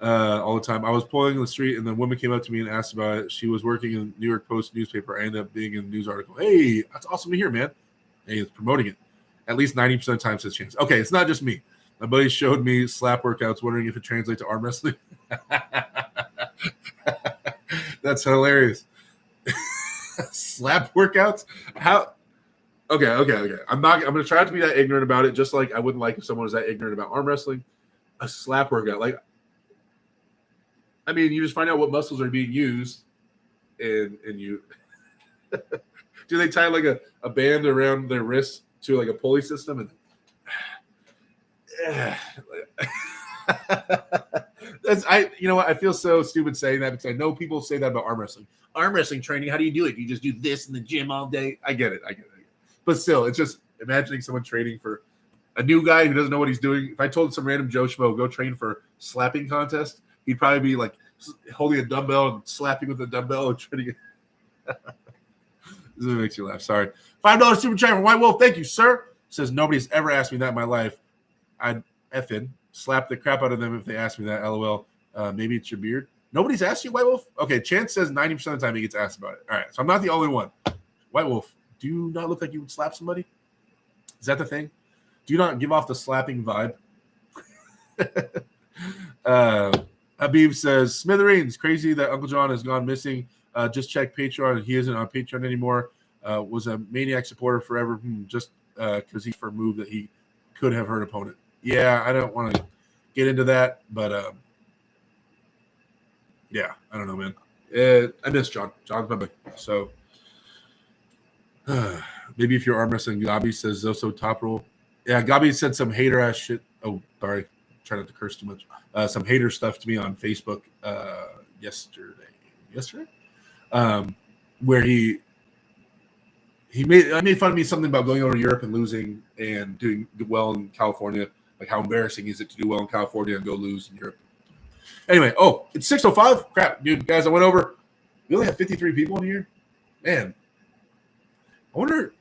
All the time. I was pulling in the street, and the woman came up to me and asked about it. She was working in the New York Post newspaper. I ended up being in a news article. Hey, that's awesome to hear, man. Hey, it's promoting it. At least 90% of the time says chance. Okay, it's not just me. My buddy showed me slap workouts, wondering if it translates to arm wrestling. That's hilarious. Slap workouts? How? Okay. I'm gonna try not to be that ignorant about it, just like I wouldn't like if someone was that ignorant about arm wrestling. A slap workout, like, I mean, you just find out what muscles are being used, and you do they tie like a band around their wrist to like a pulley system, and that's you know what, I feel so stupid saying that, because I know people say that about arm wrestling. Arm wrestling training, how do you do it? You just do this in the gym all day. I get it. But still, it's just imagining someone training for a new guy who doesn't know what he's doing. If I told some random Joe Schmo go train for slapping contest, he'd probably be like holding a dumbbell and slapping with a dumbbell and trying to get. This makes you laugh. Sorry. $5 super chat from White Wolf. Thank you, sir. Says nobody's ever asked me that in my life. I'd effing slap the crap out of them if they ask me that. LOL. Maybe it's your beard. Nobody's asked you, White Wolf? Okay, Chance says 90% of the time he gets asked about it. All right, so I'm not the only one. White Wolf, do you not look like you would slap somebody? Is that the thing? Do you not give off the slapping vibe? Habib says, Smithereens, crazy that Uncle John has gone missing. Just check Patreon. He isn't on Patreon anymore. Was a maniac supporter forever, just because he for a move that he could have hurt opponent. Yeah, I don't want to get into that, but yeah, I don't know, man. I miss John. John's my buddy. So maybe if you're arm wrestling, Gabi says Zoso top roll. Yeah, Gabi said some hater ass shit. Oh, sorry. Try not to curse too much. Some hater stuff to me on Facebook yesterday, where I made fun of me something about going over to Europe and losing and doing well in California. Like, how embarrassing is it to do well in California and go lose in Europe? Anyway, it's 6:05. Crap, dude, guys, I went over. We only have 53 people in here. Man, I wonder.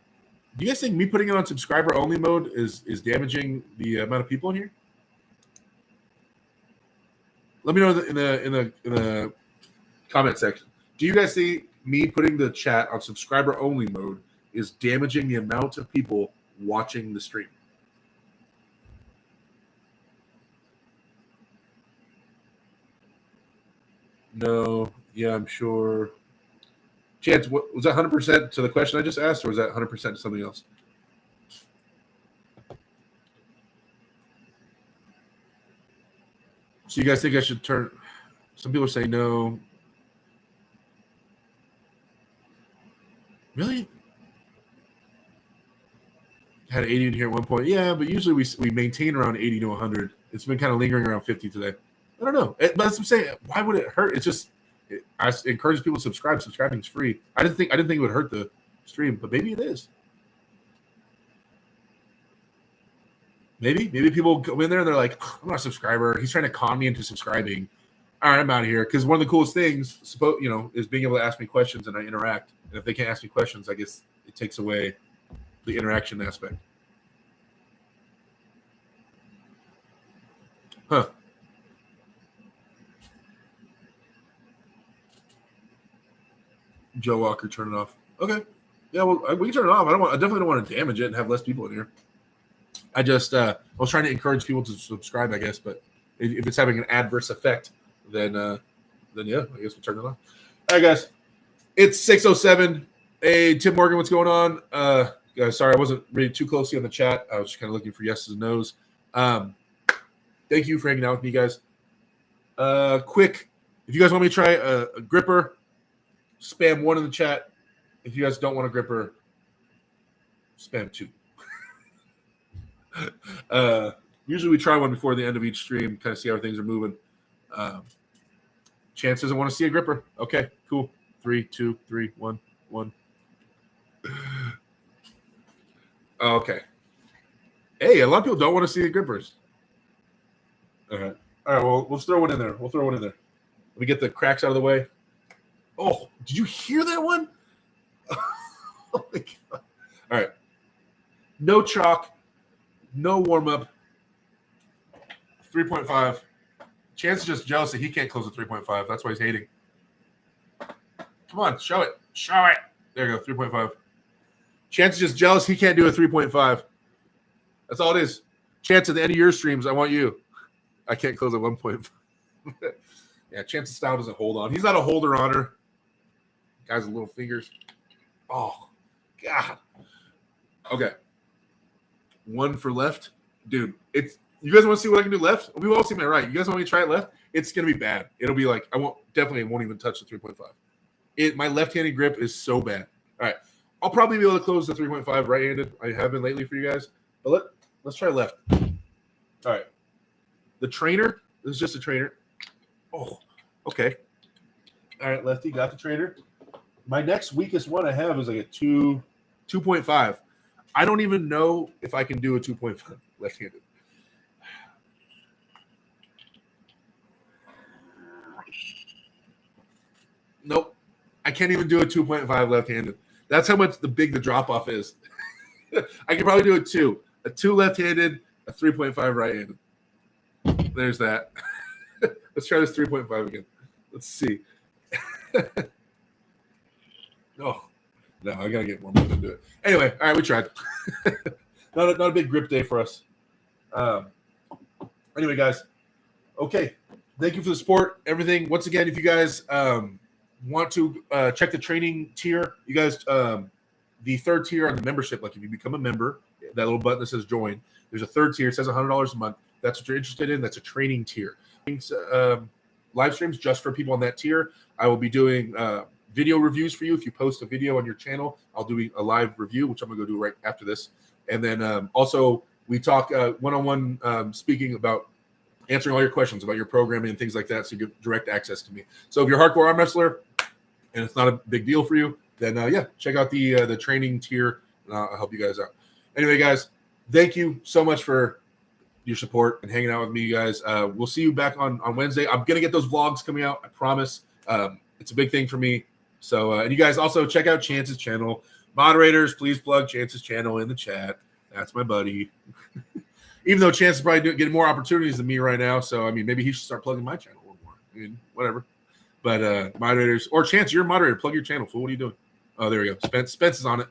Do you guys think me putting it on subscriber only mode is damaging the amount of people in here? Let me know in the comment section. Do you guys think me putting the chat on subscriber only mode is damaging the amount of people watching the stream? No. Yeah, I'm sure. Chance, what was that 100% to the question I just asked, or was that 100% to something else? So you guys think I should turn? Some people say no. Really? Had 80 in here at one point. Yeah, but usually we maintain around 80 to 100. It's been kind of lingering around 50 today. I don't know. But that's what I'm saying. Why would it hurt? It's just I encourage people to subscribe. Subscribing is free. I didn't think it would hurt the stream, but maybe it is. Maybe people go in there and they're like, I'm not a subscriber. He's trying to con me into subscribing. All right, I'm out of here. Because one of the coolest things, is being able to ask me questions and I interact. And if they can't ask me questions, I guess it takes away the interaction aspect. Huh. Joe Walker, turn it off. Okay. Yeah, well, we can turn it off. I definitely don't want to damage it and have less people in here. I just I was trying to encourage people to subscribe, I guess, but if it's having an adverse effect, then yeah, I guess we'll turn it off. All right, guys. It's 6:07. Hey, Tim Morgan, what's going on? Guys, sorry, I wasn't reading too closely on the chat. I was just kind of looking for yeses and nos. Thank you for hanging out with me, guys. Quick, if you guys want me to try a gripper, spam 1 in the chat. If you guys don't want a gripper, spam 2. Usually we try one before the end of each stream, kind of see how things are moving. Chance doesn't want to see a gripper. Okay, cool. 3, 2, 3, 1, 1. Okay. Hey, a lot of people don't want to see the grippers. All right. Well, let's throw one in there. We'll throw one in there. Let me get the cracks out of the way. Oh, did you hear that one? Oh my God. All right. No chalk. No warm up. 3.5. Chance is just jealous that he can't close a 3.5. That's why he's hating. Come on, show it. Show it. There you go, 3.5. Chance is just jealous he can't do a 3.5. That's all it is. Chance, at the end of your streams, I want you. I can't close at 1.5. Yeah, Chance's style doesn't hold on. He's not a holder on her. Guys with little fingers. Oh, God. Okay. 1 for left. Dude, it's you guys want to see what I can do left? We've all seen my right. You guys want me to try it left? It's gonna be bad. It'll be like I won't even touch the 3.5. My left-handed grip is so bad. All right. I'll probably be able to close the 3.5 right-handed. I have been lately for you guys. But let's try left. All right. The trainer. This is just a trainer. Oh, okay. All right, lefty, got the trainer. My next weakest one I have is like a 2.5. I don't even know if I can do a 2.5 left-handed. Nope. I can't even do a 2.5 left-handed. That's how much big the drop-off is. I could probably do a 2. A 2 left-handed, a 3.5 right-handed. There's that. Let's try this 3.5 again. Let's see. No, I got to get more money to do it. Anyway, all right, we tried. not a big grip day for us. Anyway, guys. Okay. Thank you for the support, everything. Once again, if you guys want to check the training tier, you guys, the third tier on the membership, like if you become a member, that little button that says join, there's a third tier. It says $100 a month. That's what you're interested in. That's a training tier. Live streams just for people on that tier. I will be doing video reviews for you. If you post a video on your channel, I'll do a live review, which I'm going to go do right after this. And then also we talk one-on-one speaking about answering all your questions about your programming and things like that, so you get direct access to me. So if you're a hardcore arm wrestler and it's not a big deal for you, then yeah, check out the training tier, and I'll help you guys out. Anyway, guys, thank you so much for your support and hanging out with me, you guys. We'll see you back on Wednesday. I'm gonna get those vlogs coming out, I promise. It's a big thing for me. So and you guys also check out Chance's channel. Moderators, please plug Chance's channel in the chat. That's my buddy. Even though Chance is probably getting more opportunities than me right now, so I mean, maybe he should start plugging my channel a little more. I mean, whatever. But moderators, or Chance, you're a moderator. Plug your channel, fool. What are you doing? Oh, there we go. Spence is on it.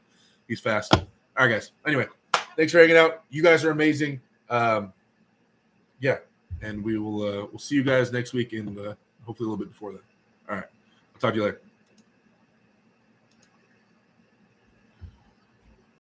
He's fast. All right, guys. Anyway, thanks for hanging out. You guys are amazing. Yeah, and we'll see you guys next week, and hopefully a little bit before then. All right, I'll talk to you later.